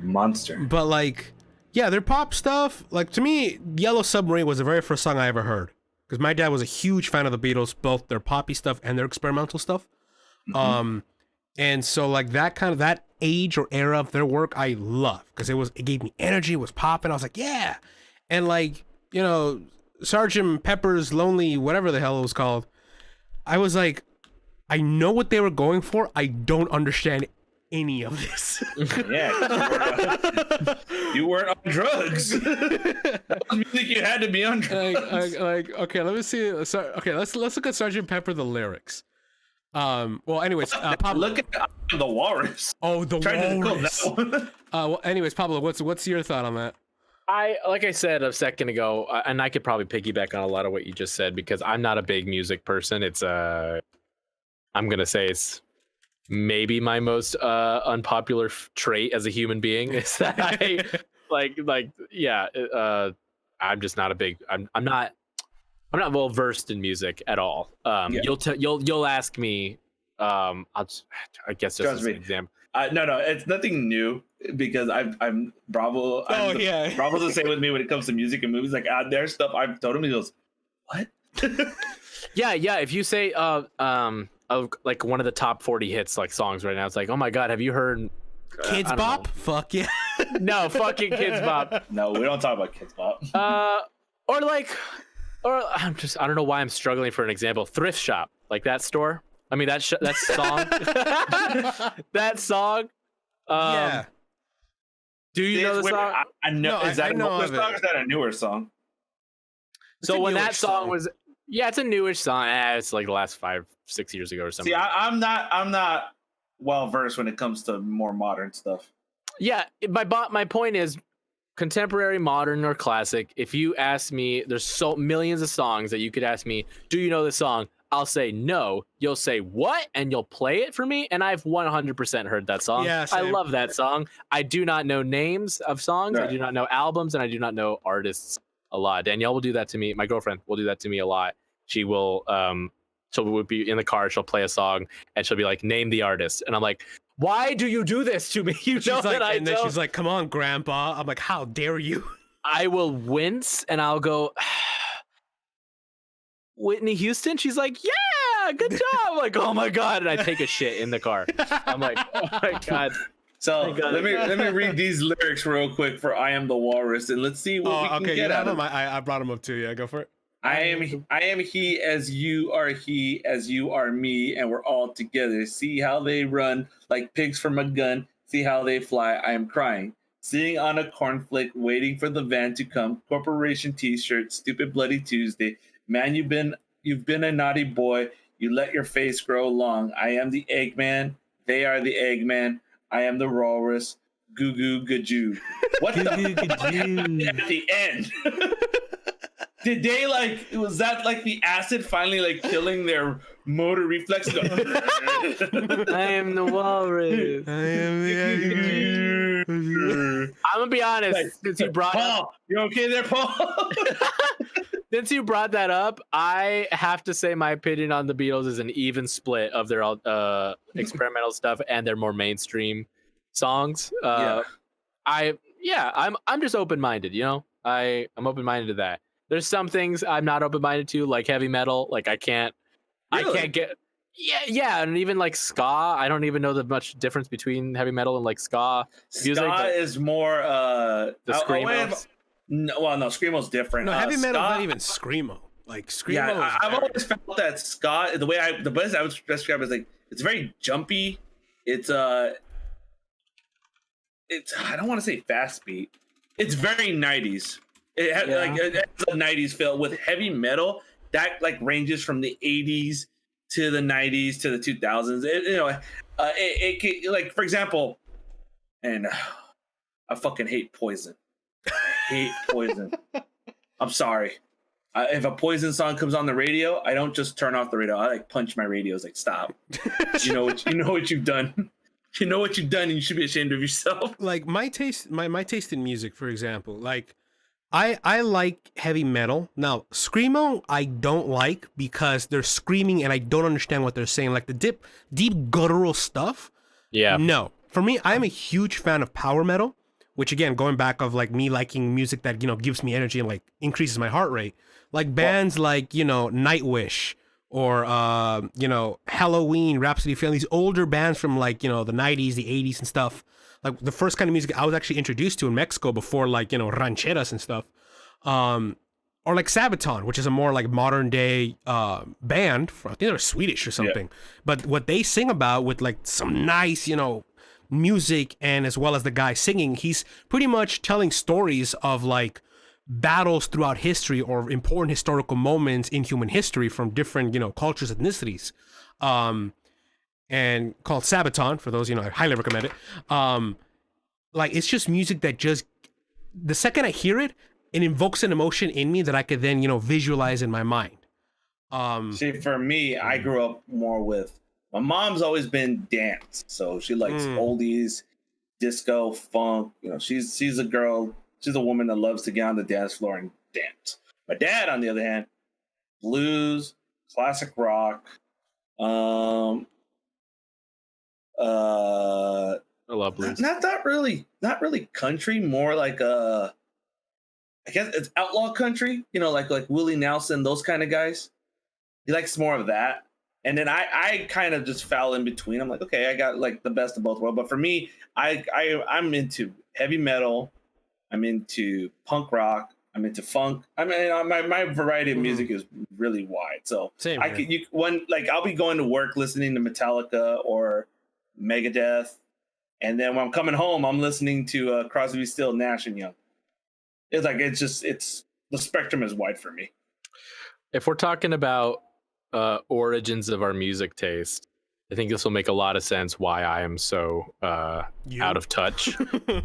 Monster.
But like, yeah, their pop stuff, like to me, Yellow Submarine was the very first song I ever heard. Because my dad was a huge fan of the Beatles, both their poppy stuff and their experimental stuff. And so like that age or era of their work I love because it gave me energy, it was popping. I was like, yeah. And like, you know, Sgt. Pepper's Lonely, whatever the hell it was called, I was like, I know what they were going for. I don't understand any of this.
Yeah, you weren't on drugs. That was music you had to be on drugs.
Okay, let me see. Okay, let's look at Sgt. Pepper, the lyrics. Well, anyways, Pablo.
Look at the Walrus.
Oh, the Walrus. Well, anyways, Pablo, what's your thought on that?
Like I said a second ago, and I could probably piggyback on a lot of what you just said because I'm not a big music person. It's I'm gonna say it's maybe my most unpopular trait as a human being is that I I'm just not a big. I'm not well versed in music at all. You'll ask me. I guess just
Trust
as
me.
an example.
No, it's nothing new because I'm Bravo. Bravo's the same with me when it comes to music and movies. Like there's stuff I've told him. He goes, "What?"
Yeah. If you say of like one of the top 40 hits like songs right now, it's like, oh my god, have you heard
Kids Bop? Fuck yeah.
No, fucking Kids Bop.
No, we don't talk about Kids Bop.
Or I don't know why I'm struggling for an example. Thrift Shop, like that store. I mean that song. That song.
Yeah.
Do you know the song?
I know.
No,
is that
I
an
know
older
of it.
song or is that a newer song?
So when that song
song.
was, yeah, it's a newish song. It's like the last 5-6 years ago or something.
See, I'm not well versed when it comes to more modern stuff.
Yeah, my point is contemporary, modern, or classic. If you ask me, there's so millions of songs that you could ask me, do you know this song? I'll say no. You'll say what? And you'll play it for me. And I've 100% heard that song.
Yeah,
I
same.
love that song. I do not know names of songs.
Right.
I do not know albums, and I do not know artists a lot. Danielle will do that to me. My girlfriend will do that to me a lot. She will she'll be in the car, she'll play a song, and she'll be like, name the artist. And I'm like, why do you do this to me? You know that I
and then
don't.
she's like, come on, grandpa. I'm like, how dare you?
I will wince and I'll go, Whitney Houston? She's like, yeah, good job. I'm like, oh my God. And I take a shit in the car. I'm like, oh my God.
So let me read these lyrics real quick for "I Am the Walrus" and let's see what we can get out of them.
I brought him up too. Yeah, go for it.
I am he as you are me, and we're all together. See how they run like pigs from a gun. See how they fly. I am crying, sitting on a cornflake, waiting for the van to come. Corporation T-shirt, stupid bloody Tuesday. Man, you've been a naughty boy. You let your face grow long. I am the Eggman. They are the Eggman. I am the walrus. Goo goo gajoo. What the fuck happened at the end? Did they was that like the acid finally like killing their motor reflexes?
I am the walrus.
I am the
I'm gonna be honest. Since you brought
Paul, you okay there, Paul?
Since you brought that up, I have to say my opinion on the Beatles is an even split of their experimental stuff and their more mainstream songs. I'm just open-minded, you know. I'm open-minded to that. There's some things I'm not open-minded to, like heavy metal. Like I can't get. Yeah, and even like ska. I don't even know the much difference between heavy metal and like ska music.
Ska is more
the screamos.
No, screamo's different.
No, heavy metal's
ska,
not even screamo. Like screamo.
Yeah, I've always felt that ska. The best I would describe it is like it's very jumpy. It's I don't want to say fast beat. It's very 90s. It has a 90s feel with heavy metal that like ranges from the 80s to the 90s to the 2000s. It can, like, for example, and I fucking hate Poison. I hate Poison. I'm sorry. If a Poison song comes on the radio, I don't just turn off the radio. I like punch my radios. Like, stop. You know what you've done. You know what you've done, and you should be ashamed of yourself.
Like my taste in music, for example, like I like heavy metal. Now, screamo I don't like because they're screaming and I don't understand what they're saying. Like the deep guttural stuff.
Yeah.
No. For me, I'm a huge fan of power metal, which again, going back of like me liking music that, gives me energy and like increases my heart rate. Like bands like, Nightwish or Halloween, Rhapsody Fail, these older bands from like, the 90s, the 80s and stuff. Like the first kind of music I was actually introduced to in Mexico before like, rancheras and stuff. Or like Sabaton, which is a more like modern day band. I think they're Swedish or something. Yeah. But what they sing about with like some nice, music and as well as the guy singing, he's pretty much telling stories of like battles throughout history or important historical moments in human history from different, cultures, ethnicities. And called Sabaton, for those, I highly recommend it. Like, it's just music that just, the second I hear it, it invokes an emotion in me that I could then, visualize in my mind.
See, for me, I grew up more with, my mom's always been dance. So she likes oldies, disco, funk. She's a girl. She's a woman that loves to get on the dance floor and dance. My dad, on the other hand, blues, classic rock,
I love blues.
not really country, more like I guess it's outlaw country, like Willie Nelson, those kind of guys. He likes more of that. And then I kind of just fell in between. I'm like, okay, I got like the best of both worlds. But for me, I'm into heavy metal, I'm into punk rock, I'm into funk. I mean, my variety of music is really wide. So
Same
I
here.
could I'll be going to work listening to Metallica or Megadeth, and then when I'm coming home, I'm listening to Crosby, Still, Nash and Young. It's the spectrum is wide for me.
If we're talking about origins of our music taste, I think this will make a lot of sense why I am so out of touch.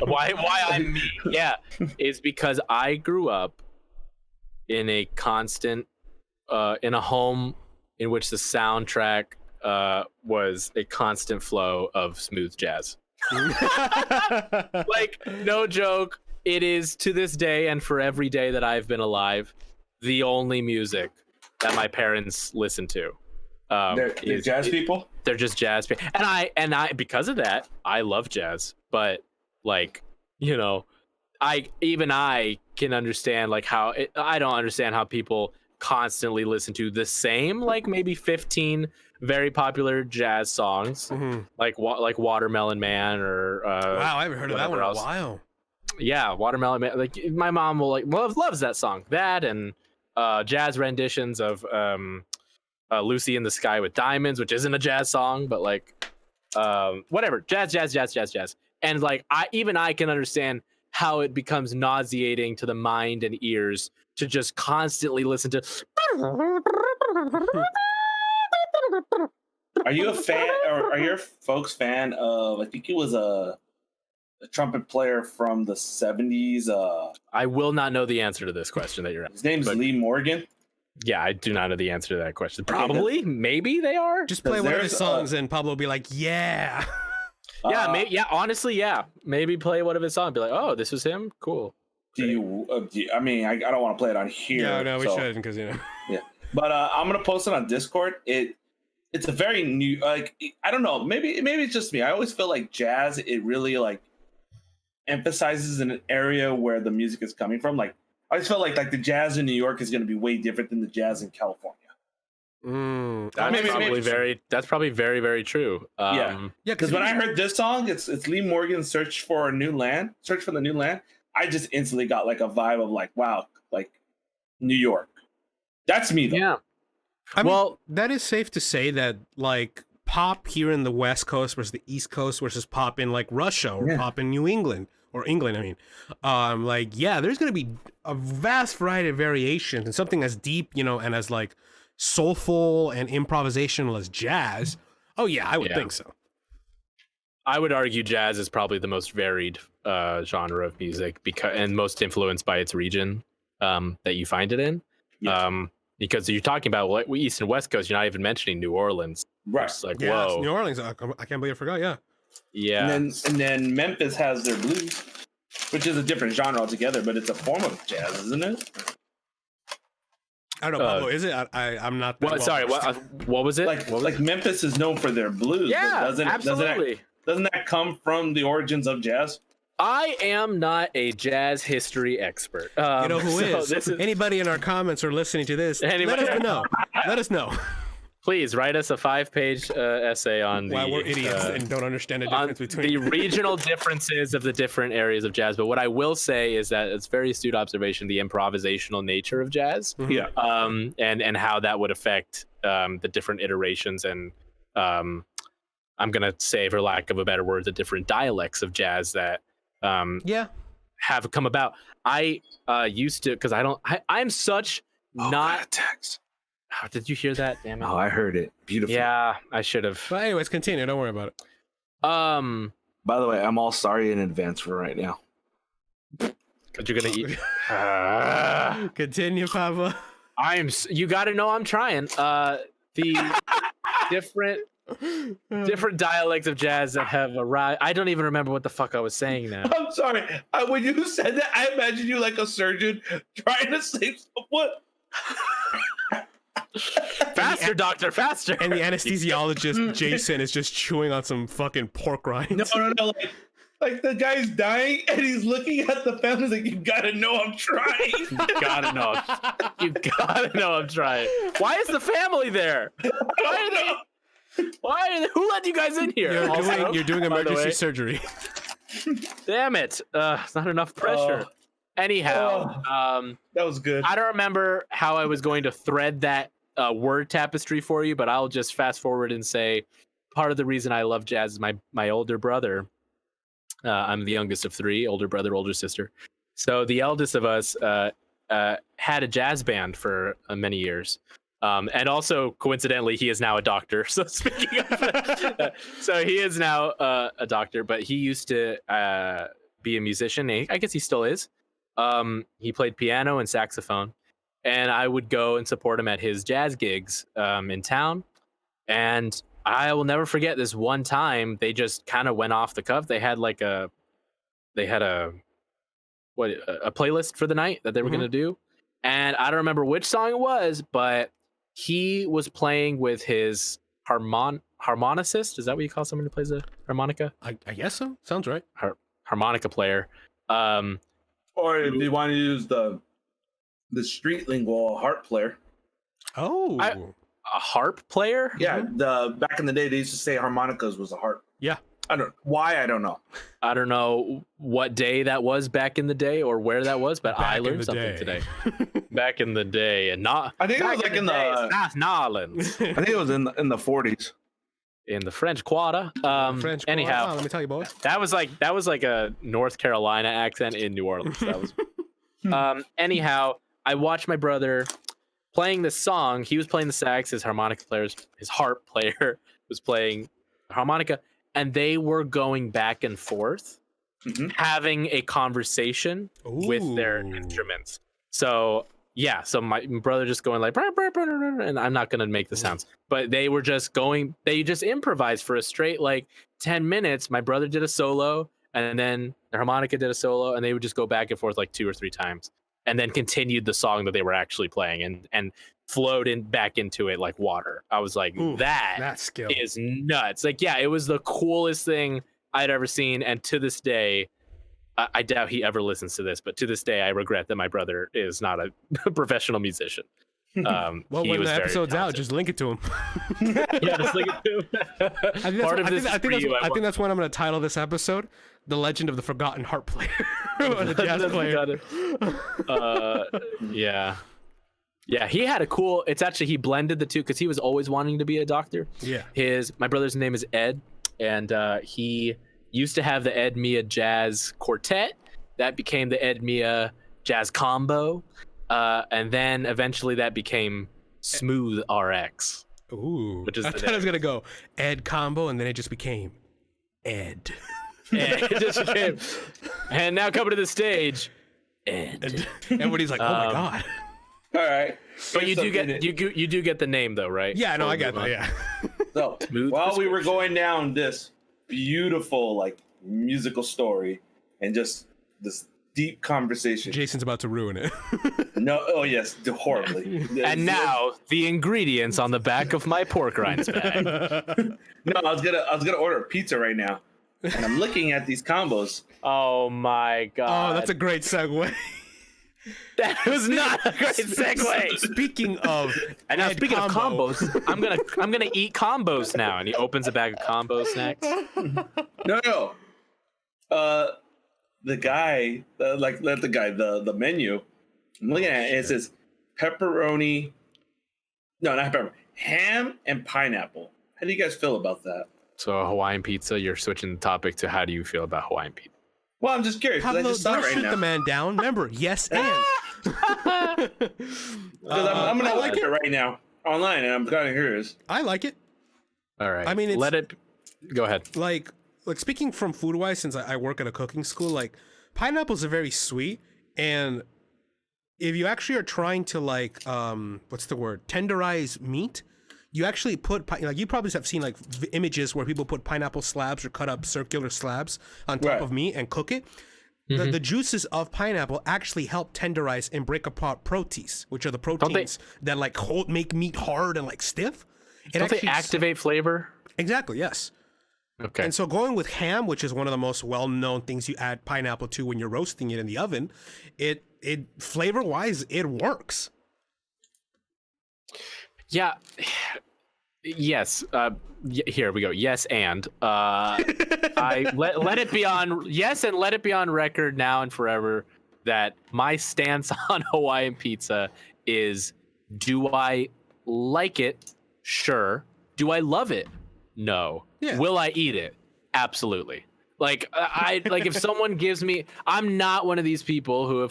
why I'm me. Yeah, is because I grew up in a constant in a home in which the soundtrack was a constant flow of smooth jazz. Like, no joke, it is to this day and for every day that I've been alive the only music that my parents listen to.
They're jazz people.
They're just jazz people, and I because of that I love jazz. But like, I can understand like how I don't understand how people constantly listen to the same like maybe 15 very popular jazz songs, like Watermelon Man or
wow, I haven't heard of that one in a
else.
while.
Yeah, Watermelon Man. Like my mom will loves that song. That and jazz renditions of Lucy in the Sky with Diamonds, which isn't a jazz song, but like whatever, jazz. And like I can understand how it becomes nauseating to the mind and ears to just constantly listen to.
Are you a fan, or are your folks fan of? I think it was a trumpet player from the 70s.
I will not know the answer to this question that you're asking.
His name's Lee Morgan.
Yeah, I do not know the answer to that question. Probably, maybe they are.
Just play one of his songs and Pablo will be like, yeah.
Yeah, honestly, yeah. Maybe play one of his songs. Be like, oh, this was him? Cool.
I don't want to play it on here.
No, we shouldn't, because
Yeah, but I'm gonna post it on Discord. It's a very new, like, I don't know, maybe it's just me. I always feel like jazz, it really like emphasizes an area where the music is coming from. Like, I always felt like the jazz in New York is going to be way different than the jazz in California.
That's probably very, very true.
Yeah, because when I heard this song, it's Lee Morgan's Search for the New Land. I just instantly got like a vibe of like, wow, like New York. That's me though.
Yeah.
I mean, that is safe to say that like pop here in the West Coast versus the East Coast versus pop in like Russia or pop in New England. Or England, I mean, there's going to be a vast variety of variations, and something as deep, and as like soulful and improvisational as jazz. Oh yeah, I would think so.
I would argue jazz is probably the most varied genre of music and most influenced by its region that you find it in. Yeah. Because you're talking about East and West Coast, you're not even mentioning New Orleans.
Right.
It's like,
yeah,
whoa.
New Orleans. I can't believe I forgot. Yeah.
Yeah.
And then Memphis has their blues, which is a different genre altogether, but it's a form of jazz, isn't it?
I don't know. Pablo, is it? I'm not.
Sorry. What was it?
Like Memphis is known for their blues.
Yeah, absolutely.
Doesn't that come from the origins of jazz?
I am not a jazz history expert.
You know who is? Anybody in our comments or listening to this, let us know. Let us know.
Please write us a 5-page essay on
why we're idiots and don't understand the difference between
the regional differences of the different areas of jazz. But what I will say is that it's very astute observation, the improvisational nature of jazz.
Yeah.
And how that would affect the different iterations and I'm gonna say, for lack of a better word, the different dialects of jazz that have come about. I used to, because I'm such not text. Oh, did you hear that? Damn it.
Oh, I heard it. Beautiful.
Yeah, I should have.
But anyways, continue. Don't worry about it.
By the way, I'm all sorry in advance for right now.
Because you're gonna eat.
Continue, Pablo.
You got to know I'm trying. The different different dialects of jazz that have arrived. I don't even remember what the fuck I was saying now.
I'm sorry. When you said that, I imagined you like a surgeon trying to save someone.
Faster, doctor, faster.
And the anesthesiologist, Jason, is just chewing on some fucking pork rinds.
No. Like the guy's dying and he's looking at the family like, you gotta know I'm trying.
You gotta know. You gotta know I'm trying. Why is the family there? Why are they? Who let you guys in here?
You're doing emergency surgery.
Damn it. It's not enough pressure. Anyhow,
that was good.
I don't remember how I was going to thread that word tapestry for you, but I'll just fast forward and say part of the reason I love jazz is my older brother. I'm the youngest of three, older brother, older sister. So the eldest of us had a jazz band for many years. And also, coincidentally, he is now a doctor. So speaking of, so he is now a doctor, but he used to be a musician. I guess he still is. He played piano and saxophone, and I would go and support him at his jazz gigs in town. And I will never forget this one time they just kind of went off the cuff. They had a playlist for the night that they were going to do. And I don't remember which song it was, but he was playing with his harmonicist. Is that what you call someone who plays a harmonica?
I guess so. Sounds right.
Harmonica player.
Or if you want to use the street lingual, harp player.
Oh.
A harp player?
Yeah, back in the day they used to say harmonicas was a harp.
Yeah.
I don't know.
I don't know what day that was back in the day or where that was, but I learned something today. Back in the day, and not.
I think it was like in the
Nolans.
I think it was in the 40s.
In the French Quarter.
French
anyhow,
Quarter. Let me tell you, boys.
That was like a North Carolina accent in New Orleans. That was. Anyhow, I watched my brother playing this song. He was playing the sax. His harp player was playing harmonica, and they were going back and forth, having a conversation with their instruments. So yeah, so my brother just going like, and I'm not gonna make the sounds, but they were just going. They just improvised for a straight like 10 minutes. My brother did a solo, and then the harmonica did a solo, and they would just go back and forth like 2 or 3 times, and then continued the song that they were actually playing, and flowed back into it like water. I was like, that
skill
is nuts. Like, yeah, it was the coolest thing I'd ever seen, and to this day, I doubt he ever listens to this, but to this day, I regret that my brother is not a professional musician.
Well, when the episode's out, just link it to him.
Yeah, just link it to him.
I think that's what I'm going to title this episode: "The Legend of the Forgotten Harp Player," or the jazz player. Yeah, he had a cool. It's actually he blended the two because he was always wanting to be a doctor. Yeah,
my brother's name is Ed, and he used to have the Ed Mia Jazz Quartet. That became the Ed Mia Jazz Combo. And then eventually that became Smooth RX.
Ooh.
Which is
I thought I was going to go Ed Combo, and then it just became Ed.
It just became. And now coming to the stage, Ed.
Everybody's like, oh my God.
All right.
But you do get the name though, right?
Yeah, no, I got that, yeah.
So while we were going down this beautiful like musical story and just this deep conversation,
Jason's about to ruin it.
Yes, horribly.
And now the ingredients on the back of my pork rinds bag.
No, I was gonna order a pizza right now, and I'm looking at these combos.
Oh my God!
Oh, that's a great segue.
That was not a great segue.
Speaking of,
and now speaking of combos, I'm gonna eat combos now. And he opens a bag of combo snacks.
No. The guy, the menu. I'm looking at it. And it says pepperoni. No, not pepperoni. Ham and pineapple. How do you guys feel about that?
So Hawaiian pizza. You're switching the topic to how do you feel about Hawaiian pizza?
Well, I'm just curious.
Pablo,
I just saw
don't
it right
shoot
now.
the man down. Remember, yes and.
Because I'm gonna look at it right now online, and I'm kind of curious.
I like it.
All right.
I mean,
let it go ahead.
Like speaking from food wise, since I work at a cooking school, like pineapples are very sweet, and if you actually are trying to what's the word, tenderize meat, you actually put like you probably have seen like images where people put pineapple slabs or cut up circular slabs on top of meat and cook it. The juices of pineapple actually help tenderize and break apart proteins, which are the proteins that like make meat hard and like stiff.
Don't they activate flavor?
Exactly, yes.
Okay.
And so going with ham, which is one of the most well-known things you add pineapple to when you're roasting it in the oven, it flavor-wise, it works.
Yeah. Yes. Here we go. Yes, and I let it be on. Yes, and let it be on record now and forever that my stance on Hawaiian pizza is: do I like it? Sure. Do I love it? No.
Yeah.
Will I eat it? Absolutely. Like I like if someone gives me, I'm not one of these people who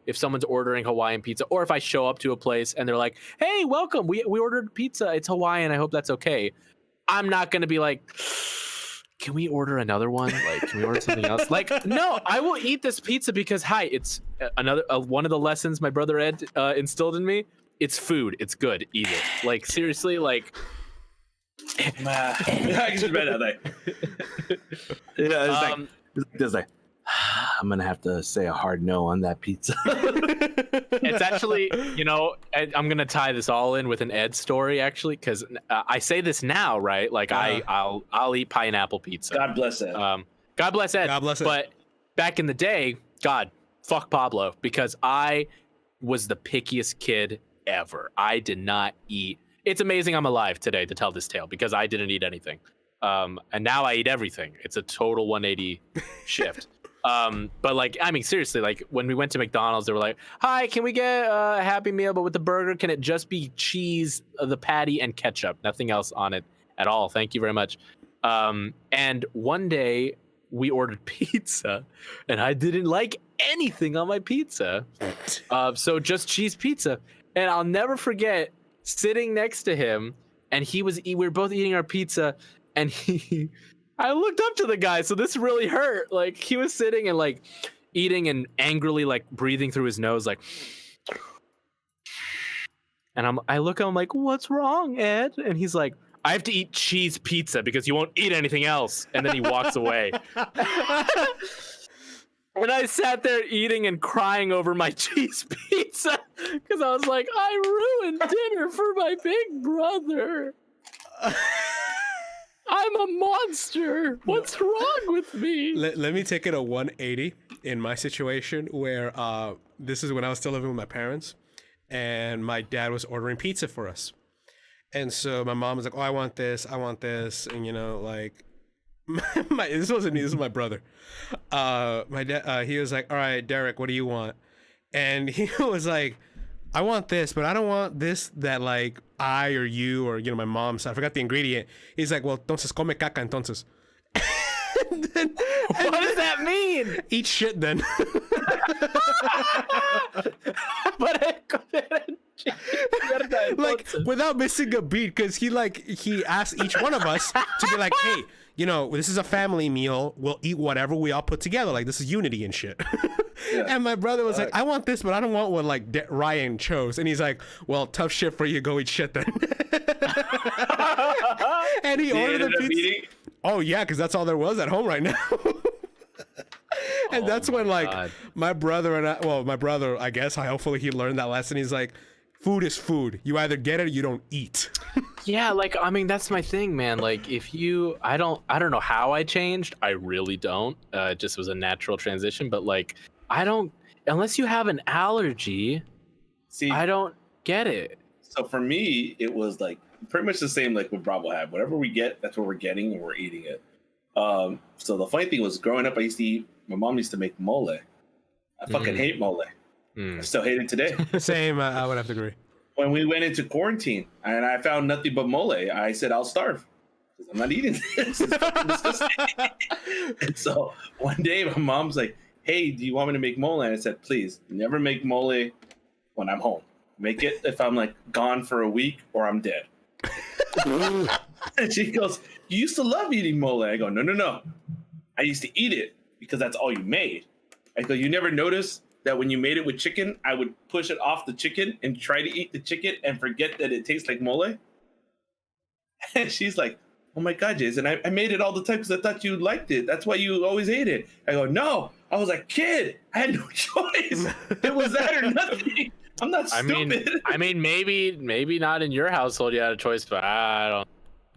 if someone's ordering Hawaiian pizza, or if I show up to a place and they're like, "Hey, welcome. We ordered pizza. It's Hawaiian. I hope that's okay." I'm not going to be like, "Can we order another one? Like, can we order something else?" Like, no, I will eat this pizza because hi, it's another one of the lessons my brother Ed instilled in me. It's food. It's good. Eat it. Like seriously, like
I just read that.
It's like, I'm gonna have to say a hard no on that pizza.
It's actually, I'm gonna tie this all in with an Ed story actually, because I say this now, right? Like I'll eat pineapple pizza.
God bless Ed.
God bless Ed.
God bless Ed.
But back in the day, God, fuck Pablo, because I was the pickiest kid ever. I did not eat. It's amazing I'm alive today to tell this tale because I didn't eat anything. And now I eat everything. It's a total 180 shift. But like, I mean, seriously, like when we went to McDonald's, they were like, "Hi, can we get a Happy Meal, but with the burger, can it just be cheese, the patty, and ketchup? Nothing else on it at all. Thank you very much." And one day we ordered pizza and I didn't like anything on my pizza. So just cheese pizza. And I'll never forget sitting next to him, and we were both eating our pizza, and I looked up to the guy, so this really hurt. Like he was sitting and like eating and angrily like breathing through his nose, like, and I look at him like, "What's wrong, Ed?" And he's like, "I have to eat cheese pizza because you won't eat anything else." And then he walks away. And I sat there eating and crying over my cheese pizza because I was like, I ruined dinner for my big brother. I'm a monster. What's wrong with me?
Let me take it a 180 in my situation where this is when I was still living with my parents and my dad was ordering pizza for us. And so my mom was like, "Oh, I want this. And like this wasn't me, this was my brother. My dad, he was like, "All right, Derek, what do you want?" And he was like, "I want this, but I don't want this that like I or you or my mom. So I forgot the ingredient." He's like, "Well, entonces come caca entonces."
What does that mean?
Eat shit then. Like without missing a beat, because he asked each one of us to be like, "Hey, this is a family meal. We'll eat whatever we all put together. Like this is unity and shit." Yeah. And my brother was like, "I want this, but I don't want what like Ryan chose." And he's like, "Well, tough shit for you. Go eat shit then." And he ordered the pizza. Oh yeah, because that's all there was at home right now. And that's when like my brother, I guess, hopefully he learned that lesson. He's like, food is food. You either get it or you don't eat.
Yeah, like I mean that's my thing, man. Like if I don't know how I changed. I really don't. It just was a natural transition. But like I don't, unless you have an allergy. See, I don't get it.
So for me, it was like pretty much the same like what Bravo had. Whatever we get, that's what we're getting, and we're eating it. So the funny thing was, growing up, my mom used to make mole. I fucking hate mole. I still hate it today.
Same, I would have to agree.
When we went into quarantine and I found nothing but mole, I said, I'll starve because I'm not eating this. It's fucking disgusting. And so one day my mom's like, "Hey, do you want me to make mole?" And I said, "Please, never make mole when I'm home. Make it if I'm like gone for a week or I'm dead." And she goes, "You used to love eating mole." I go, No. I used to eat it because that's all you made. I go, "You never noticed that when you made it with chicken, I would push it off the chicken and try to eat the chicken and forget that it tastes like mole?" And she's like, oh my God, Jason, I made it all the time because I thought you liked it. That's why you always ate it. I go, no, I was a kid. I had no choice. It was that or nothing. I'm not stupid.
I mean, maybe not in your household you had a choice, but I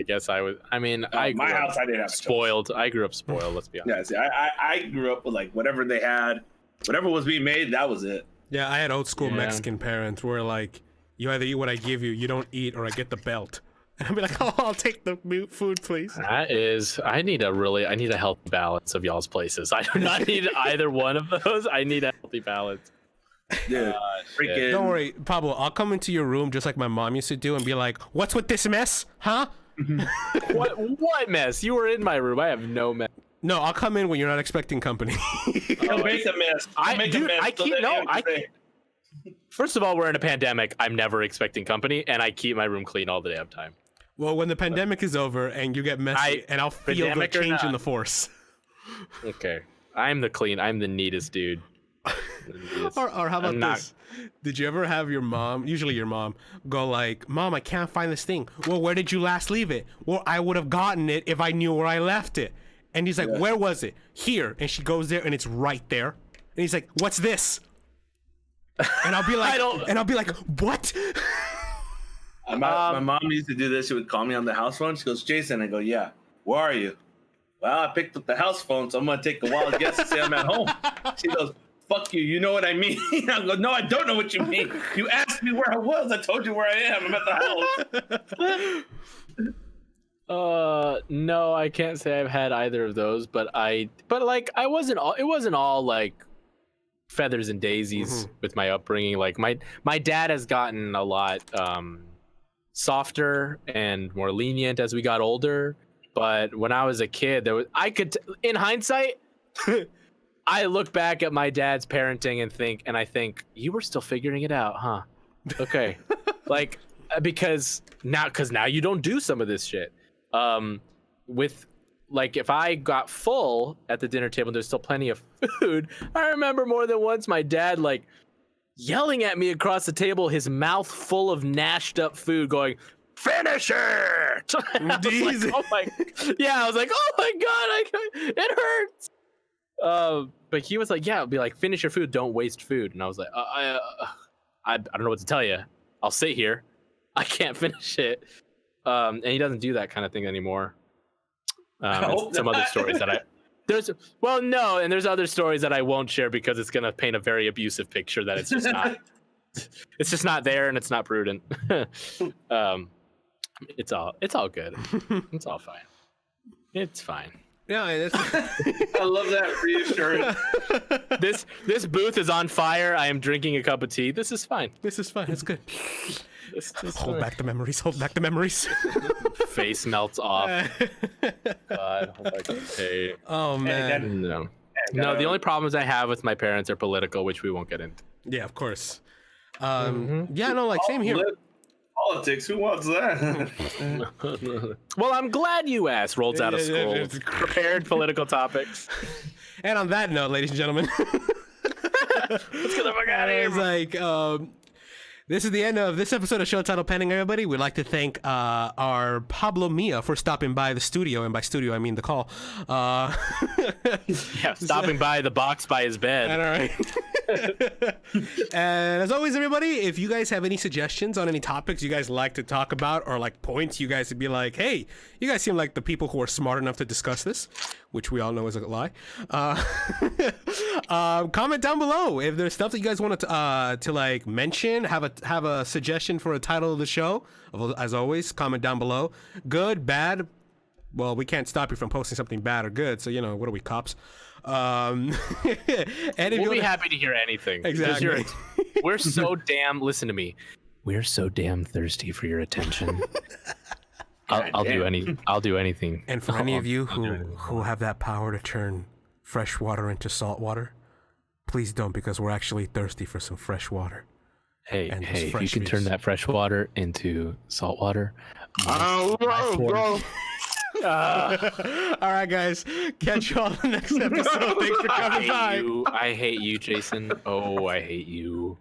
guess I was. I mean, I
didn't have
spoiled. I grew up spoiled. Let's be honest.
Yeah, see, I grew up with like whatever they had, whatever was being made, that was it.
Yeah, I had old school Mexican parents where like you either eat what I give you, you don't eat, or I get the belt. And I'd be like, oh, I'll take the food, please.
I need a healthy balance of y'all's places. I do not need either one of those. I need a healthy balance.
Dude, freaking.
Don't worry, Pablo. I'll come into your room just like my mom used to do and be like, what's with this mess? Huh?
What mess? You were in my room. I have no mess.
No, I'll come in when you're not expecting company.
I'll make a mess.
First of all, we're in a pandemic. I'm never expecting company, and I keep my room clean all the damn time.
Well, when the pandemic is over and you get messy, and I'll feel the change in the force.
Okay. I'm the neatest dude.
Or how about this? Did you ever have your mom, usually your mom, go like, Mom, I can't find this thing. Well, where did you last leave it? Well, I would have gotten it if I knew where I left it. And he's like, where was it? Here. And she goes there and it's right there. And he's like, what's this? And I'll be like, what?
My mom used to do this. She would call me on the house phone. She goes, Jason. I go, yeah. Where are you? Well, I picked up the house phone, so I'm going to take a wild guess and say I'm at home. She goes, fuck you. You know what I mean? I go, no, I don't know what you mean. You asked me where I was. I told you where I am. I'm at the
house. No, I can't say I've had either of those, but it wasn't all like feathers and daisies with my upbringing. Like my dad has gotten a lot softer and more lenient as we got older. But when I was a kid, in hindsight, I look back at my dad's parenting and I think you were still figuring it out, huh? Okay, like because now you don't do some of this shit. With like if I got full at the dinner table, and there's still plenty of food. I remember more than once my dad like yelling at me across the table, his mouth full of gnashed up food, going, "Finish it!" I was like, "Oh my God, it hurts." But he was like, "Yeah," be like, "Finish your food, don't waste food." And I was like, I don't know what to tell you. I'll sit here. I can't finish it." And he doesn't do that kind of thing anymore. Some other stories that there's other stories that I won't share because it's gonna paint a very abusive picture that it's just not. It's just not there, and it's not prudent. It's all good. It's all fine. It's fine.
Yeah,
I love that reassurance.
This booth is on fire. I am drinking a cup of tea. This is fine.
It's good. Hold back the memories.
Face melts off. God, hope I can pay.
Oh man.
No, the only problems I have with my parents are political, which we won't get into.
Yeah, of course. Yeah, no, like same here.
Politics, who wants that?
Well, I'm glad you asked. Rolls out of school. Prepared political topics.
And on that note, ladies and gentlemen,
let's get the fuck out of here.
It's like, this is the end of this episode of Show Title Pending, everybody. We'd like to thank our Pablo Mia for stopping by the studio, and by studio I mean the call.
Stopping by the box by his bed.
All right. And as always, everybody, if you guys have any suggestions on any topics you guys like to talk about, or like points you guys would be like, hey, you guys seem like the people who are smart enough to discuss this, which we all know is a lie. Comment down below if there's stuff that you guys want to like mention, have a suggestion for a title of the show. As always, comment down below. Good, bad. Well, we can't stop you from posting something bad or good, so what are we, cops? And
we'll be happy to hear anything.
Exactly.
We're so damn. Listen to me. We're so damn thirsty for your attention. I'll do anything.
And for any of you who have that power to turn fresh water into salt water, please don't, because we're actually thirsty for some fresh water.
Hey, if you can turn that fresh water into salt water.
All right, guys. Catch you all in the next episode. Thanks for coming by.
I hate you, Jason. Oh, I hate you.